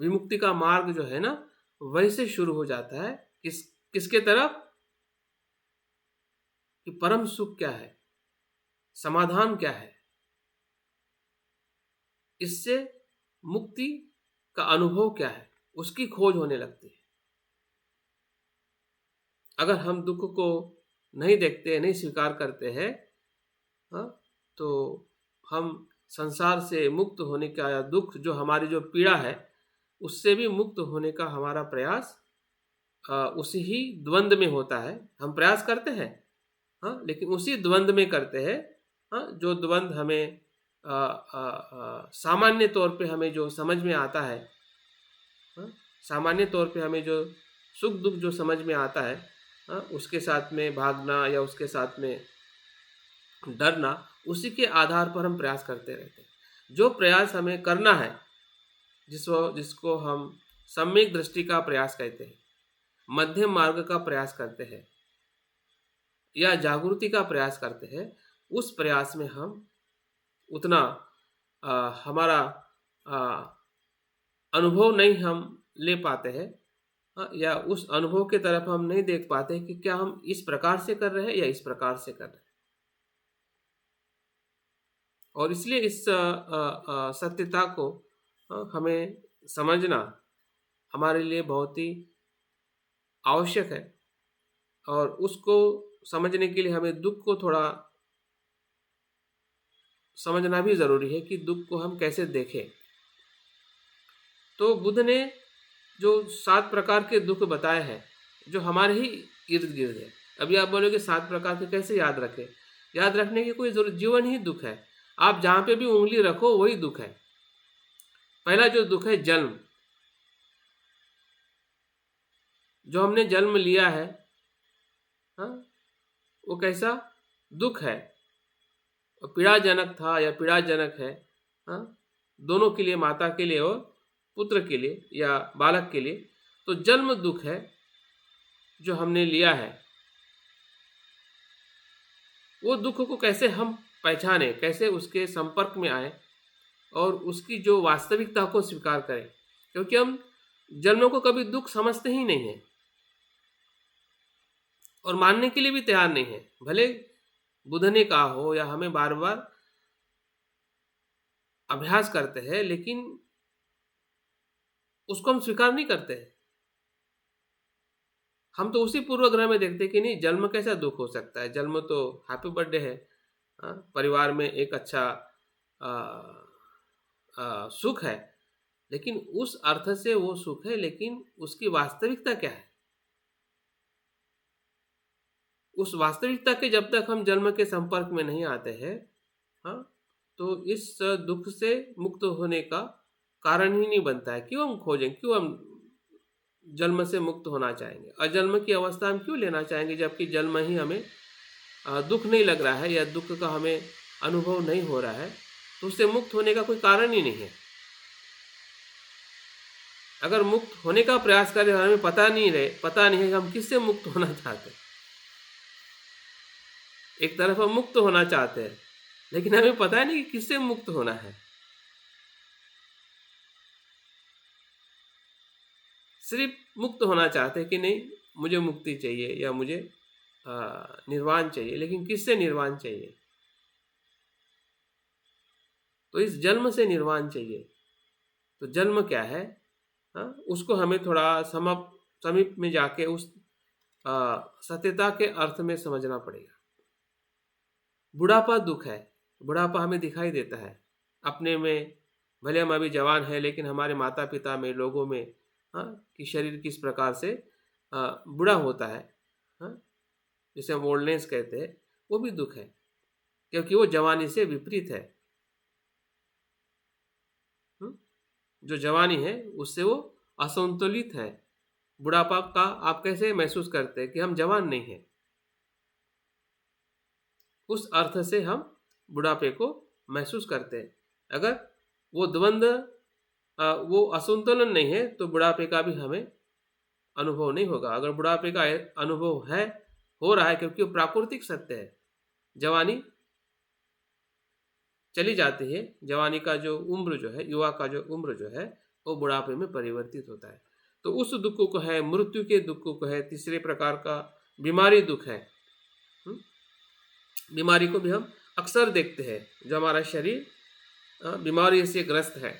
विमुक्ति का मार्ग जो है ना, वैसे शुरू हो जाता है। किसके तरफ? कि परम सुख क्या है, समाधान क्या है, इससे मुक्ति का अनुभव क्या है, उसकी खोज होने लगती है। अगर हम दुख को नहीं देखते, नहीं स्वीकार करते हैं, तो हम संसार से मुक्त होने का, या दुख जो हमारी जो पीड़ा है उससे भी मुक्त होने का हमारा प्रयास उसी ही द्वंद्व में होता है। हम प्रयास करते हैं, लेकिन उसी द्वंद्व में करते हैं, जो द्वंद्व हमें सामान्य तौर पे हमें जो समझ में आता है, सामान्य तौर पे हमें जो सुख दुख जो समझ में आता है, उसके साथ में भागना या उसके साथ में डरना, उसी के आधार पर हम प्रयास करते रहते हैं। जो प्रयास हमें करना है, जिसको हम सम्यक दृष्टि का प्रयास कहते हैं, मध्यम मार्ग का प्रयास करते हैं, या जागृति का प्रयास करते हैं, उस प्रयास में हम उतना हमारा अनुभव नहीं हम ले पाते हैं, या उस अनुभव की तरफ हम नहीं देख पाते कि क्या हम इस प्रकार से कर रहे हैं या इस प्रकार से कर रहे हैं। और इसलिए इस सत्यता को हमें समझना हमारे लिए बहुत ही आवश्यक है, और उसको समझने के लिए हमें दुख को थोड़ा समझना भी ज़रूरी है कि दुख को हम कैसे देखें। तो बुद्ध ने जो 7 प्रकार के दुख बताए हैं, जो हमारे ही इर्द गिर्द है। अभी आप बोलोगे 7 प्रकार के कैसे याद रखें? याद रखने की कोई जरूरत, जीवन ही दुख है। आप जहाँ पे भी उंगली रखो वही दुख है। पहला जो दुख है जन्म, जो हमने जन्म लिया है, हाँ, वो कैसा दुख है, पीड़ाजनक था या पीड़ाजनक है, हाँ, दोनों के लिए, माता के लिए और पुत्र के लिए या बालक के लिए। तो जन्म दुख है जो हमने लिया है। वो दुख को कैसे हम पहचाने, कैसे उसके संपर्क में आए और उसकी जो वास्तविकता को स्वीकार करें, क्योंकि हम जन्म को कभी दुख समझते ही नहीं है और मानने के लिए भी तैयार नहीं है। भले बुद्ध ने कहा हो या हमें बार बार अभ्यास करते हैं, लेकिन उसको हम स्वीकार नहीं करते हैं। हम तो उसी पूर्वग्रह में देखते कि नहीं, जन्म कैसा दुख हो सकता है, जन्म तो हैप्पी बर्थडे है, परिवार में एक अच्छा सुख है। लेकिन उस अर्थ से वो सुख है, लेकिन उसकी वास्तविकता क्या है? उस वास्तविकता के जब तक हम जन्म के संपर्क में नहीं आते हैं, हाँ, तो इस दुख से मुक्त होने का कारण ही नहीं बनता है। क्यों हम खोजें, क्यों हम जन्म से मुक्त होना चाहेंगे, अजन्म की अवस्था हम क्यों लेना चाहेंगे, जबकि जन्म ही हमें दुख नहीं लग रहा है या दुख का हमें अनुभव नहीं हो रहा है, तो उससे मुक्त होने का कोई कारण ही नहीं है। अगर मुक्त होने का प्रयास करें, हमें पता नहीं है कि हम किससे मुक्त होना चाहते हैं। एक तरफ हम मुक्त होना चाहते हैं, लेकिन हमें पता नहीं कि किससे मुक्त होना है। सिर्फ मुक्त होना चाहते हैं कि नहीं, मुझे मुक्ति चाहिए या मुझे निर्वाण चाहिए, लेकिन किससे निर्वाण चाहिए? तो इस जन्म से निर्वाण चाहिए। तो जन्म क्या है, उसको हमें थोड़ा समीप में जाके उस सत्यता के अर्थ में समझना पड़ेगा। बुढ़ापा दुख है। बुढ़ापा हमें दिखाई देता है अपने में, भले हम अभी जवान हैं, लेकिन हमारे माता पिता में, लोगों में, कि शरीर किस प्रकार से बुढ़ा होता है, जिसे हम ओल्डनेस कहते हैं, वो भी दुख है, क्योंकि वो जवानी से विपरीत है। जो जवानी है उससे वो असंतुलित है। बुढ़ापा का आप कैसे महसूस करते हैं कि हम जवान नहीं हैं? उस अर्थ से हम बुढ़ापे को महसूस करते हैं। अगर वो द्वंद्व, वो असंतुलन नहीं है, तो बुढ़ापे का भी हमें अनुभव नहीं होगा। अगर बुढ़ापे का अनुभव है, हो रहा है, क्योंकि वो प्राकृतिक सत्य है। जवानी चली जाती है, जवानी का जो उम्र जो है, युवा का जो उम्र जो है, वो बुढ़ापे में परिवर्तित होता है। तो उस दुख को है, मृत्यु के दुख को है। तीसरे प्रकार का बीमारी दुख है। बीमारी को भी हम अक्सर देखते हैं, जो हमारा शरीर बीमारी से ग्रस्त है।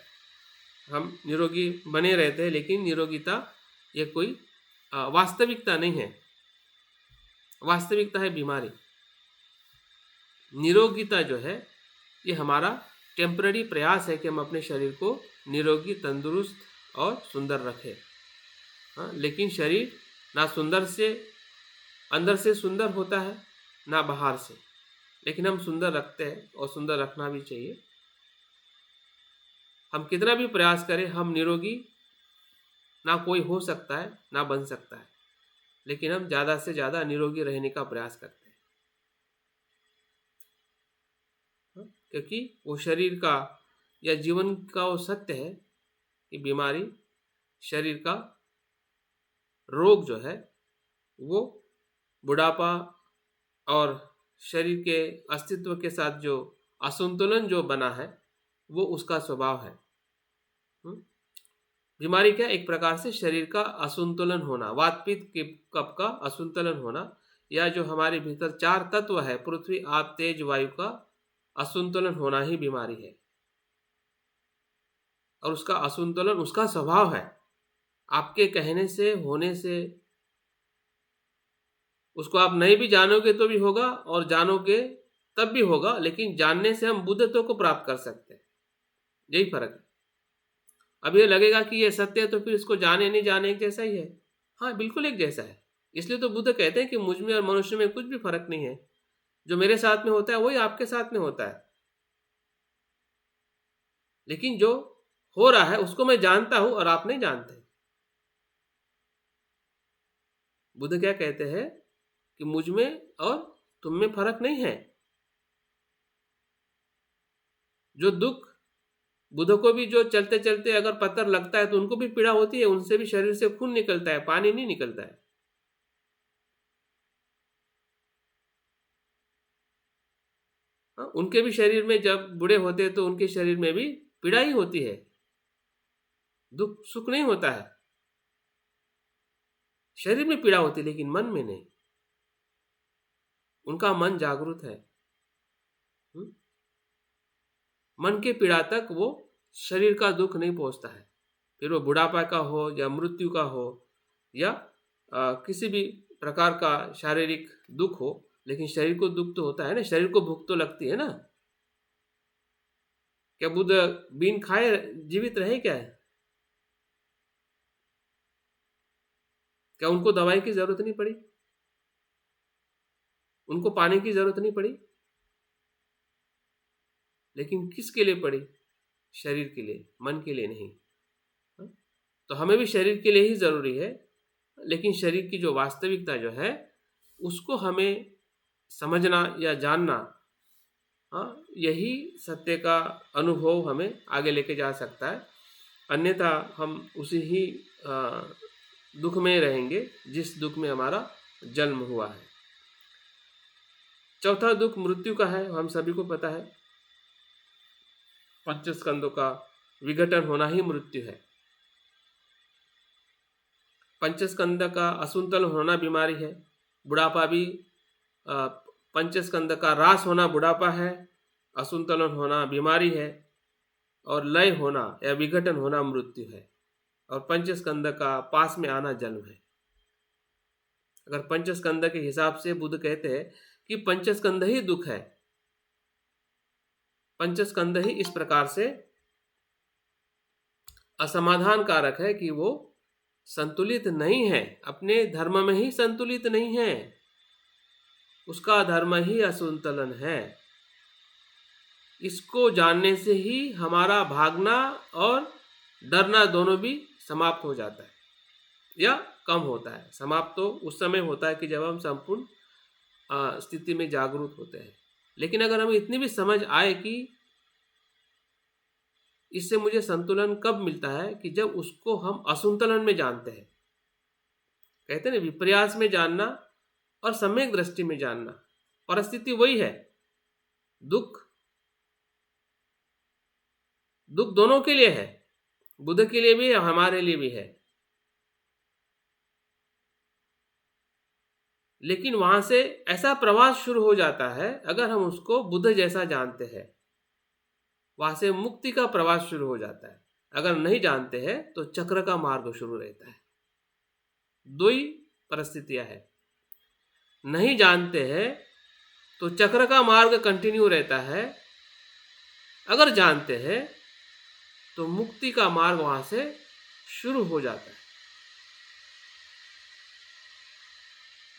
हम निरोगी बने रहते हैं, लेकिन निरोगिता ये कोई वास्तविकता नहीं है। वास्तविकता है बीमारी। निरोगिता जो है, ये हमारा टेम्पररी प्रयास है कि हम अपने शरीर को निरोगी, तंदुरुस्त और सुंदर रखें। लेकिन शरीर ना सुंदर से, अंदर से सुंदर होता है, ना बाहर से, लेकिन हम सुंदर रखते हैं और सुंदर रखना भी चाहिए। हम कितना भी प्रयास करें, हम निरोगी ना कोई हो सकता है, ना बन सकता है, लेकिन हम ज़्यादा से ज़्यादा निरोगी रहने का प्रयास करते हैं, क्योंकि वो शरीर का या जीवन का वो सत्य है कि बीमारी, शरीर का रोग जो है, वो बुढ़ापा और शरीर के अस्तित्व के साथ जो असंतुलन जो बना है वो उसका स्वभाव है। बीमारी क्या? एक प्रकार से शरीर का असंतुलन होना, वात पित्त कफ का असंतुलन होना, या जो हमारे भीतर 4 तत्व है, पृथ्वी आप तेज वायु का असंतुलन होना ही बीमारी है। और उसका असंतुलन उसका स्वभाव है। आपके कहने से, होने से उसको आप नहीं भी जानोगे तो भी होगा, और जानोगे तब भी होगा, लेकिन जानने से हम बुद्धत्व को प्राप्त कर सकते हैं। यही फर्क है। अब ये लगेगा कि ये सत्य है तो फिर इसको जाने नहीं जाने एक जैसा ही है। हाँ, बिल्कुल एक जैसा है। इसलिए तो बुद्ध कहते हैं कि मुझ में और मनुष्य में कुछ भी फर्क नहीं है। जो मेरे साथ में होता है वही आपके साथ में होता है, लेकिन जो हो रहा है उसको मैं जानता हूं और आप नहीं जानते। बुद्ध क्या कहते हैं कि मुझ में और तुम में फर्क नहीं है। जो दुख, बुद्ध को भी जो चलते चलते अगर पत्थर लगता है तो उनको भी पीड़ा होती है, उनसे भी शरीर से खून निकलता है, पानी नहीं निकलता है। हाँ, उनके भी शरीर में जब बूढ़े होते हैं तो उनके शरीर में भी पीड़ा ही होती है, दुख सुख नहीं होता है। शरीर में पीड़ा होती है लेकिन मन में नहीं। उनका मन जागरूक है। मन के पीड़ा तक वो शरीर का दुख नहीं पहुंचता है, फिर वो बुढ़ापा का हो या मृत्यु का हो या किसी भी प्रकार का शारीरिक दुख हो, लेकिन शरीर को दुख तो होता है ना, शरीर को भूख तो लगती है ना। क्या बुद्ध बिन खाए जीवित रहे क्या है? क्या उनको दवाई की जरूरत नहीं पड़ी? उनको पानी की जरूरत नहीं पड़ी? लेकिन किसके लिए पड़ी? शरीर के लिए, मन के लिए नहीं। तो हमें भी शरीर के लिए ही जरूरी है, लेकिन शरीर की जो वास्तविकता जो है उसको हमें समझना या जानना, यही सत्य का अनुभव हमें आगे लेके जा सकता है। अन्यथा हम उसी ही दुख में रहेंगे जिस दुख में हमारा जन्म हुआ है। चौथा दुख मृत्यु का है, हम सभी को पता है। पंचस्कंदों का विघटन होना ही मृत्यु है। पंचस्कंद का असंतुलन होना बीमारी है। बुढ़ापा भी पंचस्कंद का ह्रास होना बुढ़ापा है, असंतुलन होना बीमारी है, और लय होना या विघटन होना मृत्यु है। और पंचस्कंद का पास में आना जन्म है। अगर पंचस्कंद के हिसाब से बुद्ध कहते हैं कि पंचस्कंद ही दुख है, पंचस्कंद ही इस प्रकार से असमाधान कारक है कि वो संतुलित नहीं है, अपने धर्म में ही संतुलित नहीं है, उसका धर्म ही असंतुलन है। इसको जानने से ही हमारा भागना और डरना दोनों भी समाप्त हो जाता है या कम होता है। समाप्त तो उस समय होता है कि जब हम संपूर्ण स्थिति में जागरूक होते हैं। लेकिन अगर हमें इतनी भी समझ आए कि इससे मुझे संतुलन कब मिलता है, कि जब उसको हम असंतुलन में जानते हैं। कहते हैं ना, विपर्यास में जानना और सम्यक दृष्टि में जानना, परिस्थिति वही है। दुख दोनों के लिए है, बुद्ध के लिए भी है, हमारे लिए भी है। लेकिन वहां से ऐसा प्रवास शुरू हो जाता है, अगर हम उसको बुद्ध जैसा जानते हैं, वहां से मुक्ति का प्रवास शुरू हो जाता है। अगर नहीं जानते हैं तो चक्र का मार्ग शुरू रहता है। दो ही परिस्थितियां है। नहीं जानते हैं तो चक्र का मार्ग कंटिन्यू रहता है, अगर जानते हैं तो मुक्ति का मार्ग वहां से शुरू हो जाता है।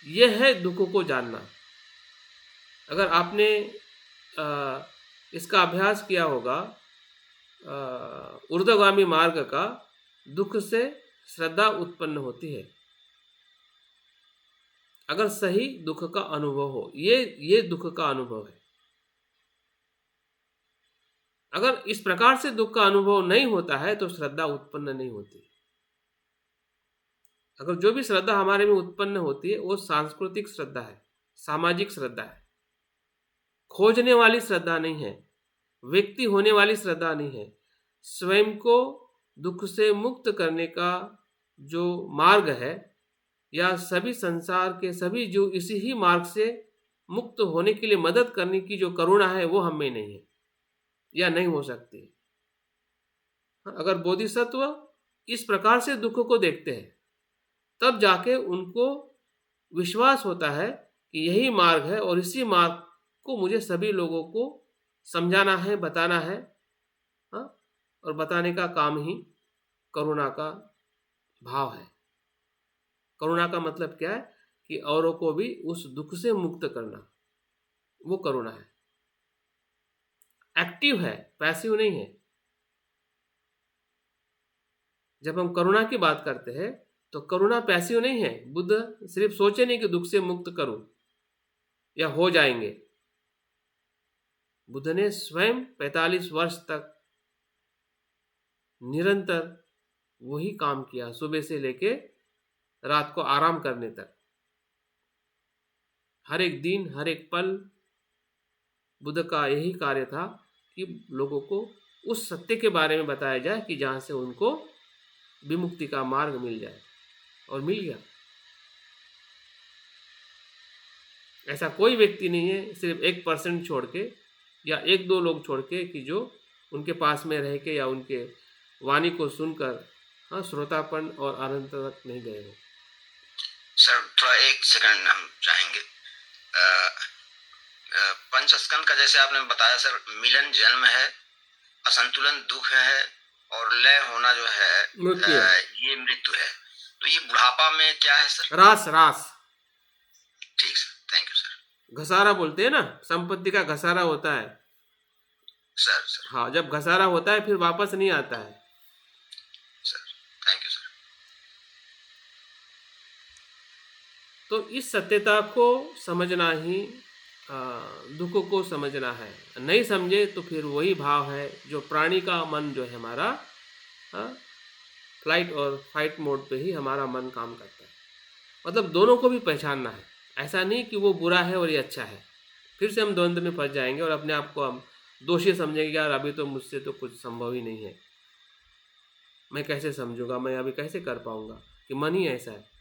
यह है दुखों को जानना। अगर आपने इसका अभ्यास किया होगा, ऊर्ध्वगामी मार्ग का, दुख से श्रद्धा उत्पन्न होती है। अगर सही दुख का अनुभव हो, ये दुख का अनुभव है। अगर इस प्रकार से दुख का अनुभव नहीं होता है तो श्रद्धा उत्पन्न नहीं होती। अगर जो भी श्रद्धा हमारे में उत्पन्न होती है वो सांस्कृतिक श्रद्धा है, सामाजिक श्रद्धा है, खोजने वाली श्रद्धा नहीं है, व्यक्ति होने वाली श्रद्धा नहीं है। स्वयं को दुख से मुक्त करने का जो मार्ग है, या सभी संसार के सभी जीव इसी ही मार्ग से मुक्त होने के लिए मदद करने की जो करुणा है, वो हम में नहीं है या नहीं हो सकती। अगर बोधिसत्व इस प्रकार से दुख को देखते हैं, तब जाके उनको विश्वास होता है कि यही मार्ग है और इसी मार्ग को मुझे सभी लोगों को समझाना है, बताना है। हाँ, और बताने का काम ही करुणा का भाव है। करुणा का मतलब क्या है कि औरों को भी उस दुख से मुक्त करना, वो करुणा है। एक्टिव है, पैसिव नहीं है। जब हम करुणा की बात करते हैं तो करुणा पैसिव नहीं है। बुद्ध सिर्फ सोचे नहीं कि दुख से मुक्त करूं या हो जाएंगे। बुद्ध ने स्वयं 45 वर्ष तक निरंतर वही काम किया, सुबह से लेके रात को आराम करने तक। हर एक दिन, हर एक पल बुद्ध का यही कार्य था कि लोगों को उस सत्य के बारे में बताया जाए कि जहां से उनको विमुक्ति का मार्ग मिल जाए, और मिल गया। ऐसा कोई व्यक्ति नहीं है, सिर्फ 1% छोड़ के या 1-2 लोग छोड़ के, कि जो उनके पास में रह के या उनके वाणी को सुनकर श्रोतापन और आनंद तक नहीं गए हो। सर थोड़ा 1 सेकंड हम चाहेंगे। पंचस्कंद का जैसे आपने बताया सर, मिलन जन्म है, असंतुलन दुख है, और लय होना जो है मृत्यु है। ये मृत्यु है। तो ये बुढ़ापा में क्या है सर? रास। ठीक सर, थैंक यू सर। घसारा बोलते हैं ना, संपत्ति का घसारा होता है सर। हाँ, जब घसारा होता है फिर वापस नहीं आता है सर। Thank you sir. तो इस सत्यता को समझना ही दुख को समझना है। नहीं समझे तो फिर वही भाव है जो प्राणी का मन जो है हमारा, फ्लाइट और फाइट मोड पे ही हमारा मन काम करता है। मतलब दोनों को भी पहचानना है। ऐसा नहीं कि वो बुरा है और ये अच्छा है, फिर से हम द्वंद्व में फंस जाएंगे और अपने आप को हम दोषी समझेंगे। यार अभी तो मुझसे तो कुछ संभव ही नहीं है, मैं कैसे समझूंगा, मैं अभी कैसे कर पाऊंगा, कि मन ही ऐसा है।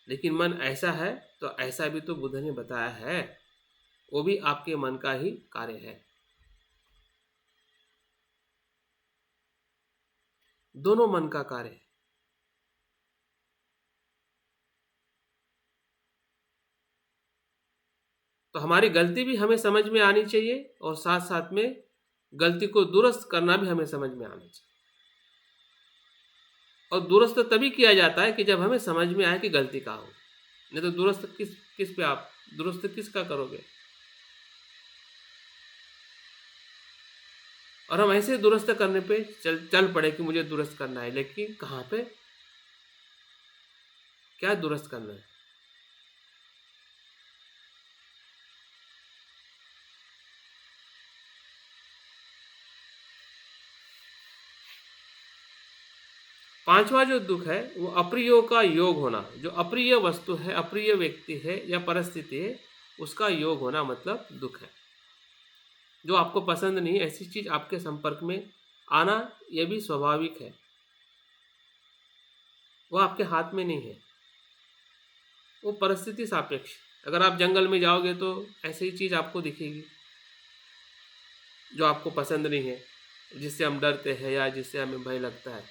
लेकिन मन ऐसा है तो ऐसा भी तो बुद्ध ने बताया है, वो भी आपके मन का ही कार्य है। दोनों मन का कार्य है। तो हमारी गलती भी हमें समझ में आनी चाहिए, और साथ साथ में गलती को दुरुस्त करना भी हमें समझ में आना चाहिए। और दुरुस्त तभी किया जाता है कि जब हमें समझ में आए कि गलती कहाँ हो। नहीं तो दुरुस्त किस पे आप दुरुस्त किसका करोगे? और हम ऐसे दुरुस्त करने पे चल पड़े कि मुझे दुरुस्त करना है, लेकिन कहाँ पे, क्या दुरुस्त करना है? पांचवा जो दुख है वो अप्रियों का योग होना। जो अप्रिय वस्तु है, अप्रिय व्यक्ति है या परिस्थिति है, उसका योग होना मतलब दुख है। जो आपको पसंद नहीं, ऐसी चीज आपके संपर्क में आना, यह भी स्वाभाविक है। वो आपके हाथ में नहीं है, वो परिस्थिति सापेक्ष। अगर आप जंगल में जाओगे तो ऐसी ही चीज आपको दिखेगी जो आपको पसंद नहीं है, जिससे हम डरते हैं या जिससे हमें भय लगता है।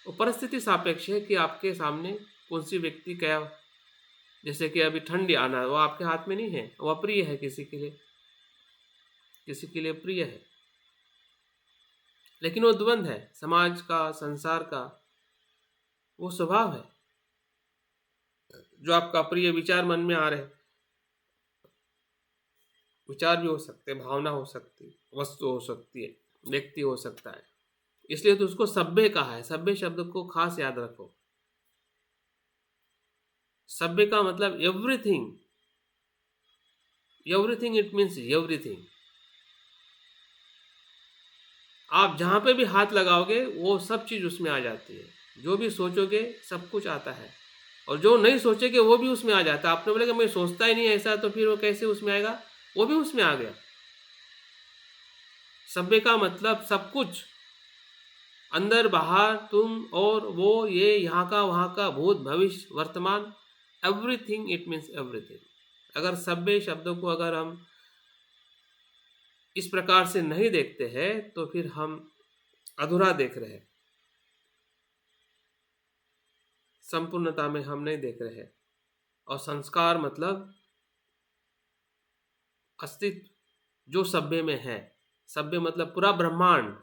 वो परिस्थिति सापेक्ष है कि आपके सामने कौन सी व्यक्ति क्या, जैसे कि अभी ठंडी आना, वो आपके हाथ में नहीं है, वो अप्रिय है किसी के लिए प्रिय है। लेकिन वो द्वंद है, समाज का, संसार का वो स्वभाव है। जो आपका प्रिय विचार मन में आ रहे, विचार भी हो सकते, भावना हो सकती, वस्तु हो सकती है, व्यक्ति हो सकता है। इसलिए तो उसको सभ्य कहा है। सभ्य शब्द को खास याद रखो। सभ्य का मतलब एवरीथिंग इट मीन्स एवरीथिंग। आप जहां पे भी हाथ लगाओगे वो सब चीज उसमें आ जाती है। जो भी सोचोगे सब कुछ आता है, और जो नहीं सोचेगे वो भी उसमें आ जाता है। आपने बोला कि मैं सोचता ही नहीं ऐसा, तो फिर वो कैसे उसमें आएगा? वो भी उसमें आ गया। सभ्य का मतलब सब कुछ, अंदर बाहर, तुम और वो, ये, यहाँ का वहाँ का, भूत भविष्य वर्तमान, एवरीथिंग, इट मीन्स एवरीथिंग। अगर सभ्य शब्दों को अगर हम इस प्रकार से नहीं देखते हैं तो फिर हम अधूरा देख रहे हैं, संपूर्णता में हम नहीं देख रहे हैं। और संस्कार मतलब अस्तित्व जो सभ्य में है। सभ्य मतलब पूरा ब्रह्मांड,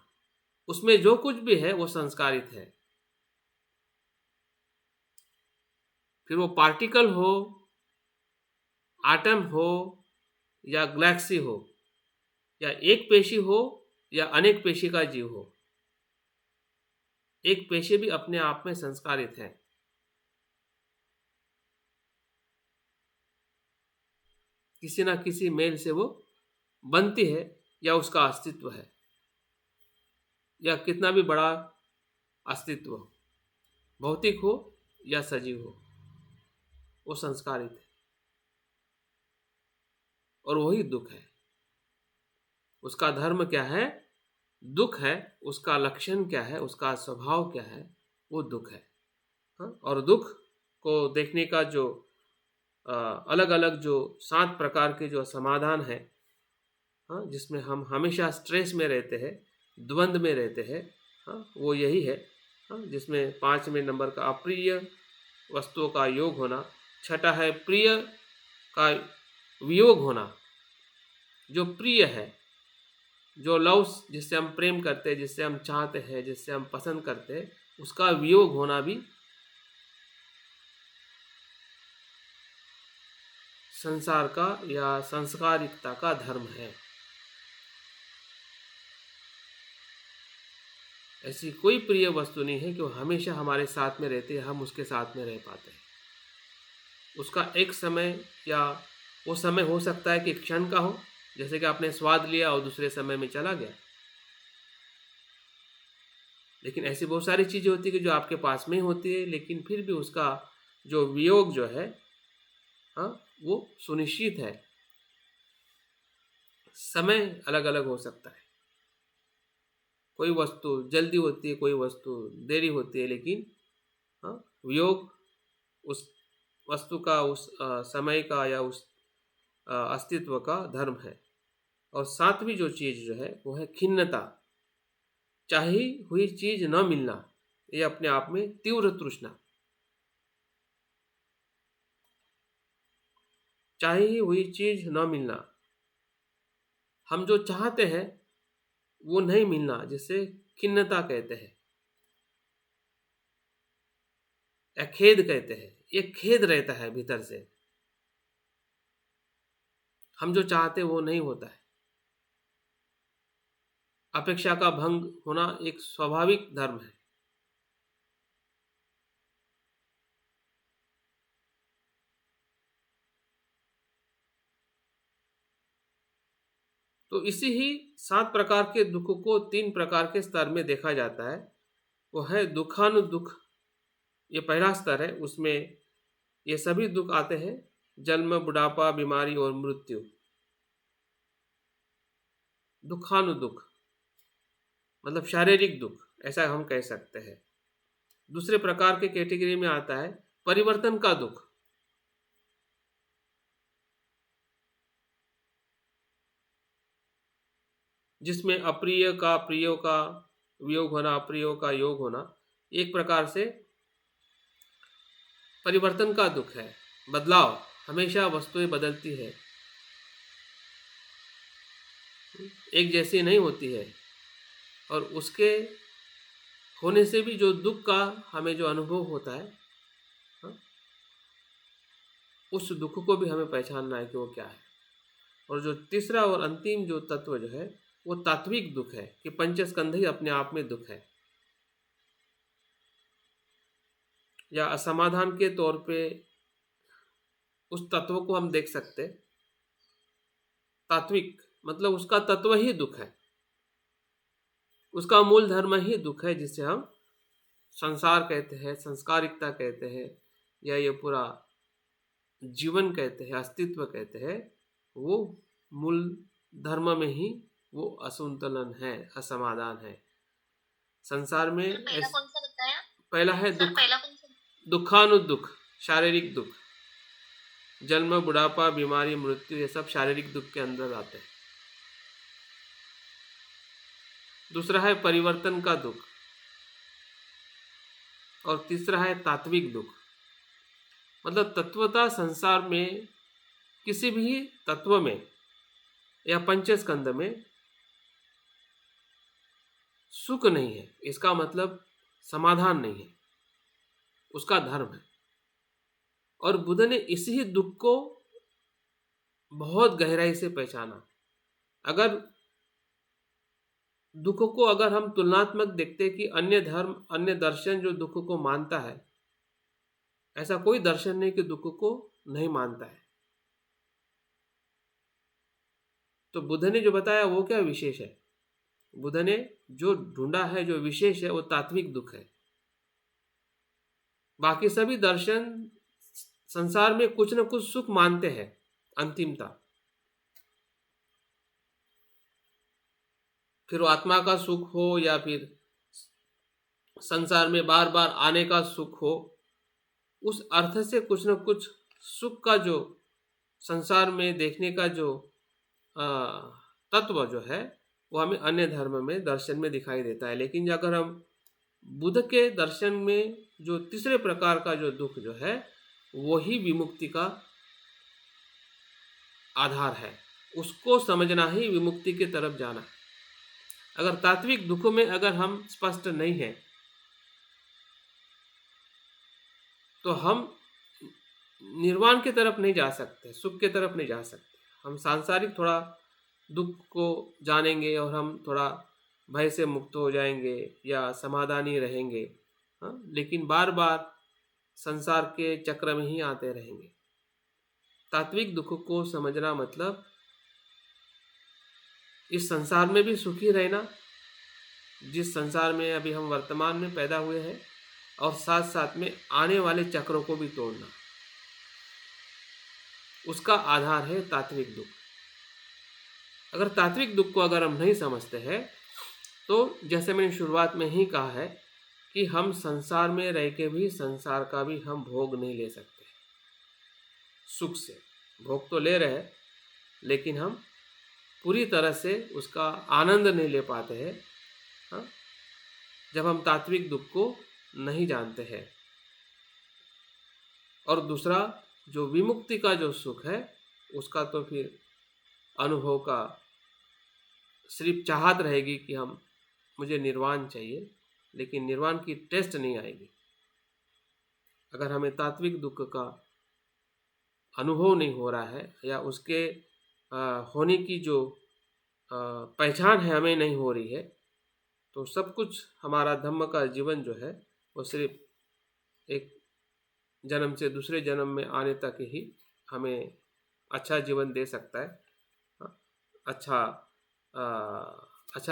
उसमें जो कुछ भी है वो संस्कारित है। फिर वो पार्टिकल हो, आटम हो, या गैलेक्सी हो, या एक पेशी हो, या अनेक पेशी का जीव हो, एक पेशी भी अपने आप में संस्कारित है। किसी ना किसी मेल से वो बनती है, या उसका अस्तित्व है, या कितना भी बड़ा अस्तित्व, भौतिक हो या सजीव हो, वो संस्कारित है। और वही दुख है। उसका धर्म क्या है? दुख है। उसका लक्षण क्या है? उसका स्वभाव क्या है? वो दुख है। हाँ? और दुख को देखने का जो अलग अलग जो 7 प्रकार के जो समाधान है, हाँ, जिसमें हम हमेशा स्ट्रेस में रहते हैं, द्वंद्व में रहते हैं, हाँ, वो यही है। हाँ, जिसमें 5वें नंबर का अप्रिय वस्तुओं का योग होना, छठा है प्रिय का वियोग होना। जो प्रिय है, जो लव, जिससे हम प्रेम करते हैं, जिससे हम चाहते हैं, जिससे हम पसंद करते हैं, उसका वियोग होना भी संसार का या संस्कारिकता का धर्म है। ऐसी कोई प्रिय वस्तु नहीं है कि वो हमेशा हमारे साथ में रहती है, हम उसके साथ में रह पाते हैं। उसका एक समय, या वो समय हो सकता है कि क्षण का हो, जैसे कि आपने स्वाद लिया और दूसरे समय में चला गया। लेकिन ऐसी बहुत सारी चीज़ें होती है कि जो आपके पास में ही होती है, लेकिन फिर भी उसका जो वियोग जो है, हाँ, वो सुनिश्चित है। समय अलग अलग हो सकता है। कोई वस्तु जल्दी होती है, कोई वस्तु देरी होती है, लेकिन हाँ, वियोग उस वस्तु का, उस समय का, या उस अस्तित्व का धर्म है। और 7वीं जो चीज़ जो है वो है खिन्नता, चाही हुई चीज न मिलना। ये अपने आप में तीव्र तृष्णा, चाही हुई चीज न मिलना, हम जो चाहते हैं वो नहीं मिलना, जिसे खिन्नता कहते हैं या खेद कहते हैं। ये खेद रहता है भीतर से, हम जो चाहते वो नहीं होता है। अपेक्षा का भंग होना एक स्वाभाविक धर्म है। तो इसी ही 7 प्रकार के दुख को 3 प्रकार के स्तर में देखा जाता है। वो है दुखानुदुख, ये पहला स्तर है। उसमें ये सभी दुख आते हैं, जन्म, बुढ़ापा, बीमारी और मृत्यु। दुखानुदुख मतलब शारीरिक दुख, ऐसा हम कह सकते हैं। दूसरे प्रकार के कैटेगरी में आता है परिवर्तन का दुख। जिसमें अप्रिय का प्रियो का वियोग होना, अप्रियो का योग होना, एक प्रकार से परिवर्तन का दुख है। बदलाव, हमेशा वस्तुएं बदलती है, एक जैसी नहीं होती है। और उसके होने से भी जो दुख का हमें जो अनुभव होता है, हाँ, उस दुख को भी हमें पहचानना है कि वो क्या है। और जो तीसरा और अंतिम जो तत्व जो है वो तात्विक दुख है, कि पंचस्कंध ही अपने आप में दुख है। या असमाधान के तौर पे उस तत्व को हम देख सकते। तात्विक मतलब उसका तत्व ही दुख है, उसका मूल धर्म ही दुख है, जिसे हम संसार कहते हैं, संस्कारिकता कहते हैं, या ये पूरा जीवन कहते हैं, अस्तित्व कहते हैं, वो मूल धर्म में ही वो असंतुलन है, असमाधान है। संसार में पहला कौन सा बताया पहला है सर? दुख, पहला कौन सा? दुखानुदुख, शारीरिक दुख, जन्म, बुढ़ापा, बीमारी, मृत्यु, ये सब शारीरिक दुख के अंदर आते हैं। दूसरा है परिवर्तन का दुख, और तीसरा है तात्विक दुख। मतलब तत्वता संसार में किसी भी तत्व में या पंचस्कंद में सुख नहीं है, इसका मतलब समाधान नहीं है, उसका धर्म है। और बुद्ध ने इसी दुख को बहुत गहराई से पहचाना। अगर दुख को अगर हम तुलनात्मक देखते कि अन्य धर्म, अन्य दर्शन जो दुख को मानता है, ऐसा कोई दर्शन नहीं कि दुख को नहीं मानता है। तो बुद्ध ने जो बताया वो क्या विशेष है? बुद्ध ने जो ढूंढा है, जो विशेष है, वो तात्विक दुख है। बाकी सभी दर्शन संसार में कुछ न कुछ सुख मानते हैं, अंतिमता, फिर वो आत्मा का सुख हो या फिर संसार में बार बार आने का सुख हो, उस अर्थ से कुछ न कुछ सुख का जो संसार में देखने का जो तत्व जो है वो हमें अन्य धर्म में, दर्शन में दिखाई देता है। लेकिन अगर हम बुद्ध के दर्शन में जो तीसरे प्रकार का जो दुख जो है, वही विमुक्ति का आधार है, उसको समझना ही विमुक्ति की तरफ जाना। अगर तात्विक दुखों में अगर हम स्पष्ट नहीं हैं तो हम निर्वाण की तरफ नहीं जा सकते, सुख की तरफ नहीं जा सकते। हम सांसारिक थोड़ा दुख को जानेंगे और हम थोड़ा भय से मुक्त हो जाएंगे या समाधानी रहेंगे, हाँ, लेकिन बार बार संसार के चक्र में ही आते रहेंगे। तात्विक दुख को समझना मतलब इस संसार में भी सुखी रहना, जिस संसार में अभी हम वर्तमान में पैदा हुए हैं, और साथ साथ में आने वाले चक्रों को भी तोड़ना। उसका आधार है तात्विक दुख। अगर तात्विक दुख को अगर हम नहीं समझते हैं तो जैसे मैंने शुरुआत में ही कहा है कि हम संसार में रह के भी संसार का भी हम भोग नहीं ले सकते। सुख से भोग तो ले रहे हैं, लेकिन हम पूरी तरह से उसका आनंद नहीं ले पाते हैं, हाँ, जब हम तात्विक दुख को नहीं जानते हैं। और दूसरा जो विमुक्ति का जो सुख है, उसका तो फिर अनुभव का सिर्फ चाहत रहेगी कि मुझे निर्वाण चाहिए, लेकिन निर्वाण की टेस्ट नहीं आएगी। अगर हमें तात्विक दुख का अनुभव नहीं हो रहा है या उसके होने की जो पहचान है हमें नहीं हो रही है, तो सब कुछ हमारा धम्म का जीवन जो है वो सिर्फ एक जन्म से दूसरे जन्म में आने तक ही हमें अच्छा जीवन दे सकता है। अच्छा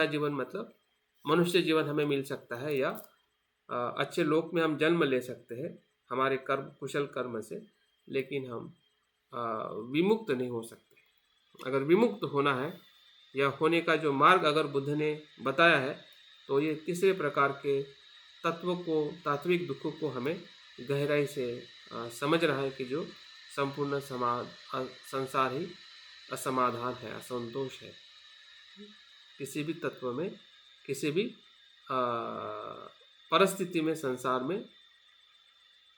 जीवन मतलब मनुष्य जीवन हमें मिल सकता है, या अच्छे लोक में हम जन्म ले सकते हैं हमारे कर्म, कुशल कर्म से, लेकिन हम विमुक्त नहीं हो सकते। अगर विमुक्त होना है या होने का जो मार्ग अगर बुद्ध ने बताया है, तो ये तीसरे प्रकार के तत्व को, तात्विक दुखों को हमें गहराई से समझ रहा है कि जो संपूर्ण संसार ही असमाधान है, असंतोष है। किसी भी तत्व में, किसी भी परिस्थिति में संसार में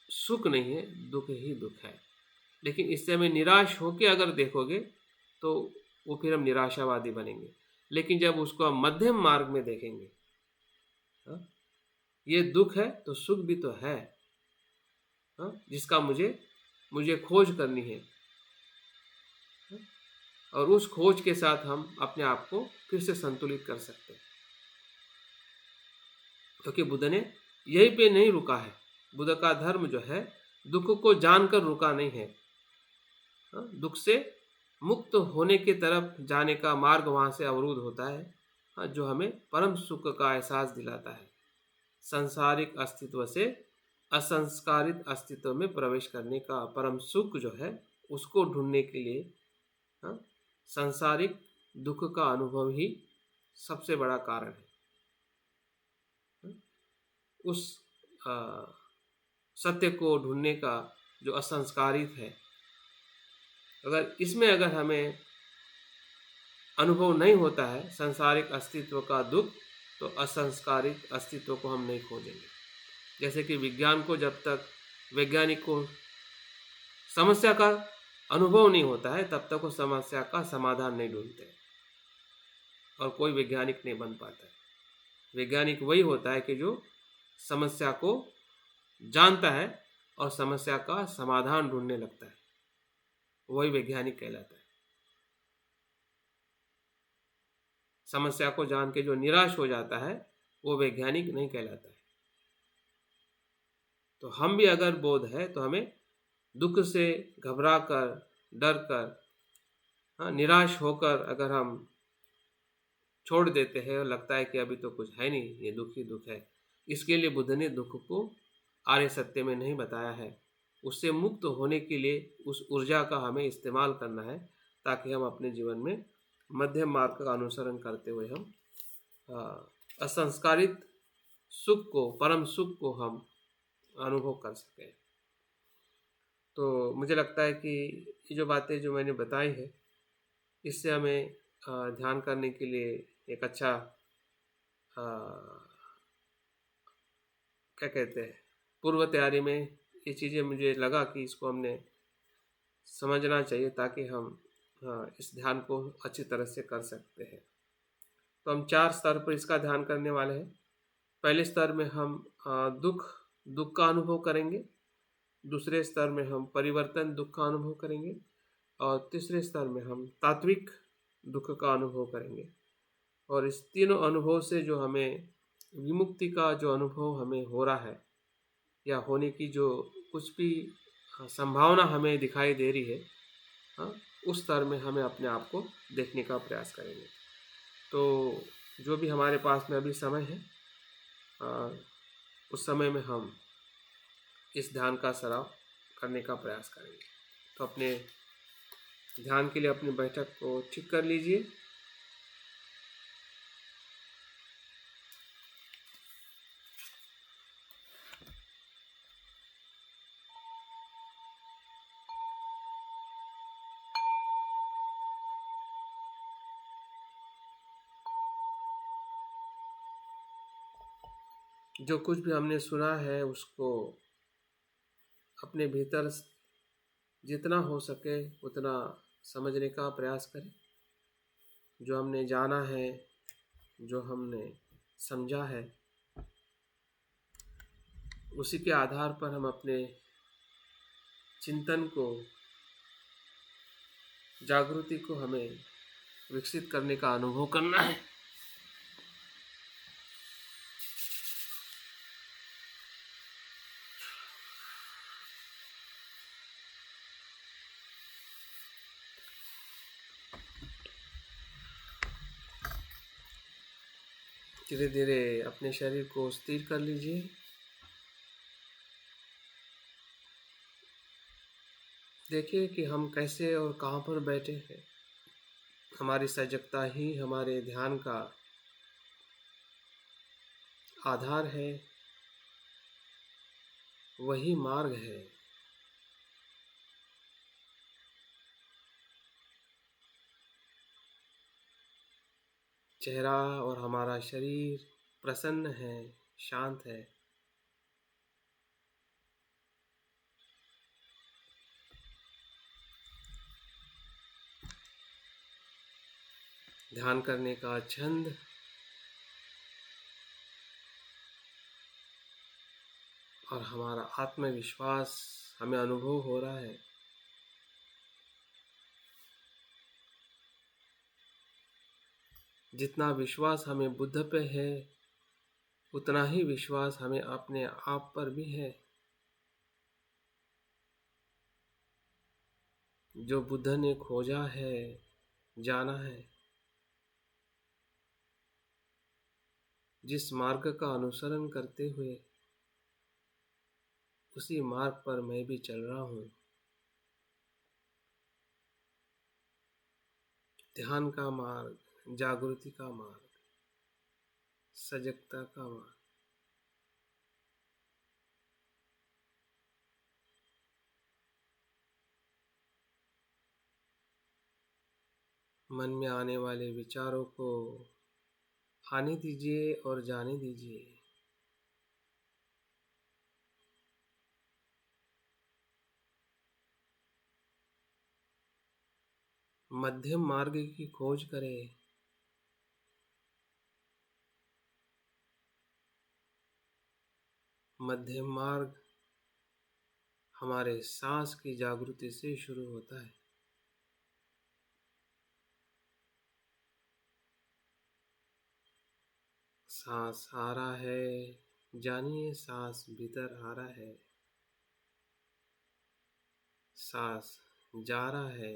सुख नहीं है, दुख ही दुख है। लेकिन इससे हमें निराश होकर अगर देखोगे तो वो फिर हम निराशावादी बनेंगे। लेकिन जब उसको हम मध्यम मार्ग में देखेंगे, ये दुख है तो सुख भी तो है, जिसका मुझे खोज करनी है, और उस खोज के साथ हम अपने आप को फिर से संतुलित कर सकते हैं। क्योंकि बुद्ध ने यहीं पे नहीं रुका है। बुद्ध का धर्म जो है दुख को जानकर रुका नहीं है, दुख से मुक्त होने की तरफ जाने का मार्ग वहाँ से अवरुद्ध होता है, जो हमें परम सुख का एहसास दिलाता है। संसारिक अस्तित्व से असंस्कारित अस्तित्व में प्रवेश करने का परम सुख जो है उसको ढूंढने के लिए हाँ, सांसारिक दुख का अनुभव ही सबसे बड़ा कारण है। उस सत्य को ढूंढने का जो असंस्कारित है, अगर हमें अनुभव नहीं होता है सांसारिक अस्तित्व का दुख, तो असंस्कारित अस्तित्व को हम नहीं खोजेंगे। जैसे कि विज्ञान को जब तक वैज्ञानिक को समस्या का अनुभव नहीं होता है तब तक वो समस्या का समाधान नहीं ढूंढते और कोई वैज्ञानिक नहीं बन पाता है। वैज्ञानिक वही होता है कि जो समस्या को जानता है और समस्या का समाधान ढूंढने लगता है, वही वैज्ञानिक कहलाता है। समस्या को जान के जो निराश हो जाता है वो वैज्ञानिक नहीं कहलाता है। तो हम भी अगर बोध है तो हमें दुख से घबरा कर, डर कर, हाँ, निराश होकर अगर हम छोड़ देते हैं और लगता है कि अभी तो कुछ है नहीं, ये दुख ही दुख है, इसके लिए बुद्ध ने दुख को आर्य सत्य में नहीं बताया है। उससे मुक्त होने के लिए उस ऊर्जा का हमें इस्तेमाल करना है ताकि हम अपने जीवन में मध्यम मार्ग का अनुसरण करते हुए हम असंस्कारित सुख को, परम सुख को हम अनुभव कर सकें। तो मुझे लगता है कि ये जो बातें जो मैंने बताई है इससे हमें ध्यान करने के लिए एक अच्छा क्या कहते हैं, पूर्व तैयारी में ये चीज़ें मुझे लगा कि इसको हमने समझना चाहिए ताकि हम इस ध्यान को अच्छी तरह से कर सकते हैं। तो हम 4 स्तर पर इसका ध्यान करने वाले हैं। पहले स्तर में हम दुख का अनुभव करेंगे, दूसरे स्तर में हम परिवर्तन दुख का अनुभव करेंगे और तीसरे स्तर में हम तात्विक दुख का अनुभव करेंगे। और इस तीनों अनुभव से जो हमें विमुक्ति का जो अनुभव हमें हो रहा है या होने की जो कुछ भी संभावना हमें दिखाई दे रही है, हाँ, उस स्तर में हमें अपने आप को देखने का प्रयास करेंगे। तो जो भी हमारे पास में अभी समय है उस समय में हम इस ध्यान का सराव करने का प्रयास करेंगे। तो अपने ध्यान के लिए अपनी बैठक को ठीक कर लीजिए। जो कुछ भी हमने सुना है उसको अपने भीतर जितना हो सके उतना समझने का प्रयास करें। जो हमने जाना है, जो हमने समझा है, उसी के आधार पर हम अपने चिंतन को, जागृति को हमें विकसित करने का अनुभव करना है। धीरे धीरे अपने शरीर को स्थिर कर लीजिए। देखिए कि हम कैसे और कहाँ पर बैठे हैं। हमारी सजगता ही हमारे ध्यान का आधार है, वही मार्ग है। चेहरा और हमारा शरीर प्रसन्न है, शांत है। ध्यान करने का छंद और हमारा आत्मविश्वास हमें अनुभव हो रहा है। जितना विश्वास हमें बुद्ध पे है उतना ही विश्वास हमें अपने आप पर भी है। जो बुद्ध ने खोजा है, जाना है, जिस मार्ग का अनुसरण करते हुए उसी मार्ग पर मैं भी चल रहा हूँ। ध्यान का मार्ग, जागृति का मार्ग, सजगता का मार्ग। मन में आने वाले विचारों को आने दीजिए और जाने दीजिए। मध्यम मार्ग की खोज करें। मध्यम मार्ग हमारे सांस की जागृति से शुरू होता है। सांस आ रहा है, जानिए सांस भीतर आ रहा है। सांस जा रहा है,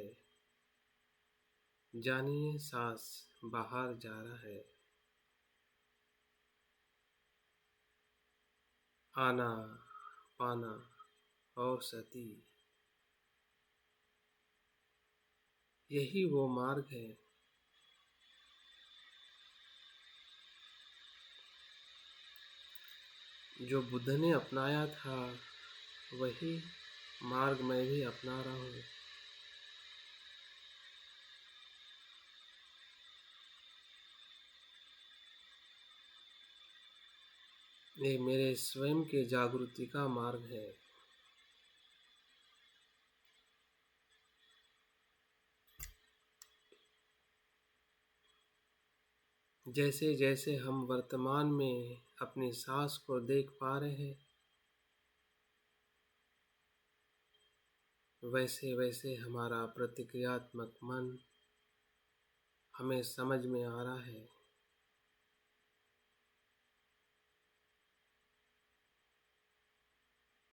जानिए सांस बाहर जा रहा है। आना पाना और सती, यही वो मार्ग है जो बुद्ध ने अपनाया था। वही मार्ग मैं भी अपना रहा हूँ। ये मेरे स्वयं के जागृति का मार्ग है। जैसे जैसे हम वर्तमान में अपनी सांस को देख पा रहे हैं, वैसे वैसे हमारा प्रतिक्रियात्मक मन हमें समझ में आ रहा है।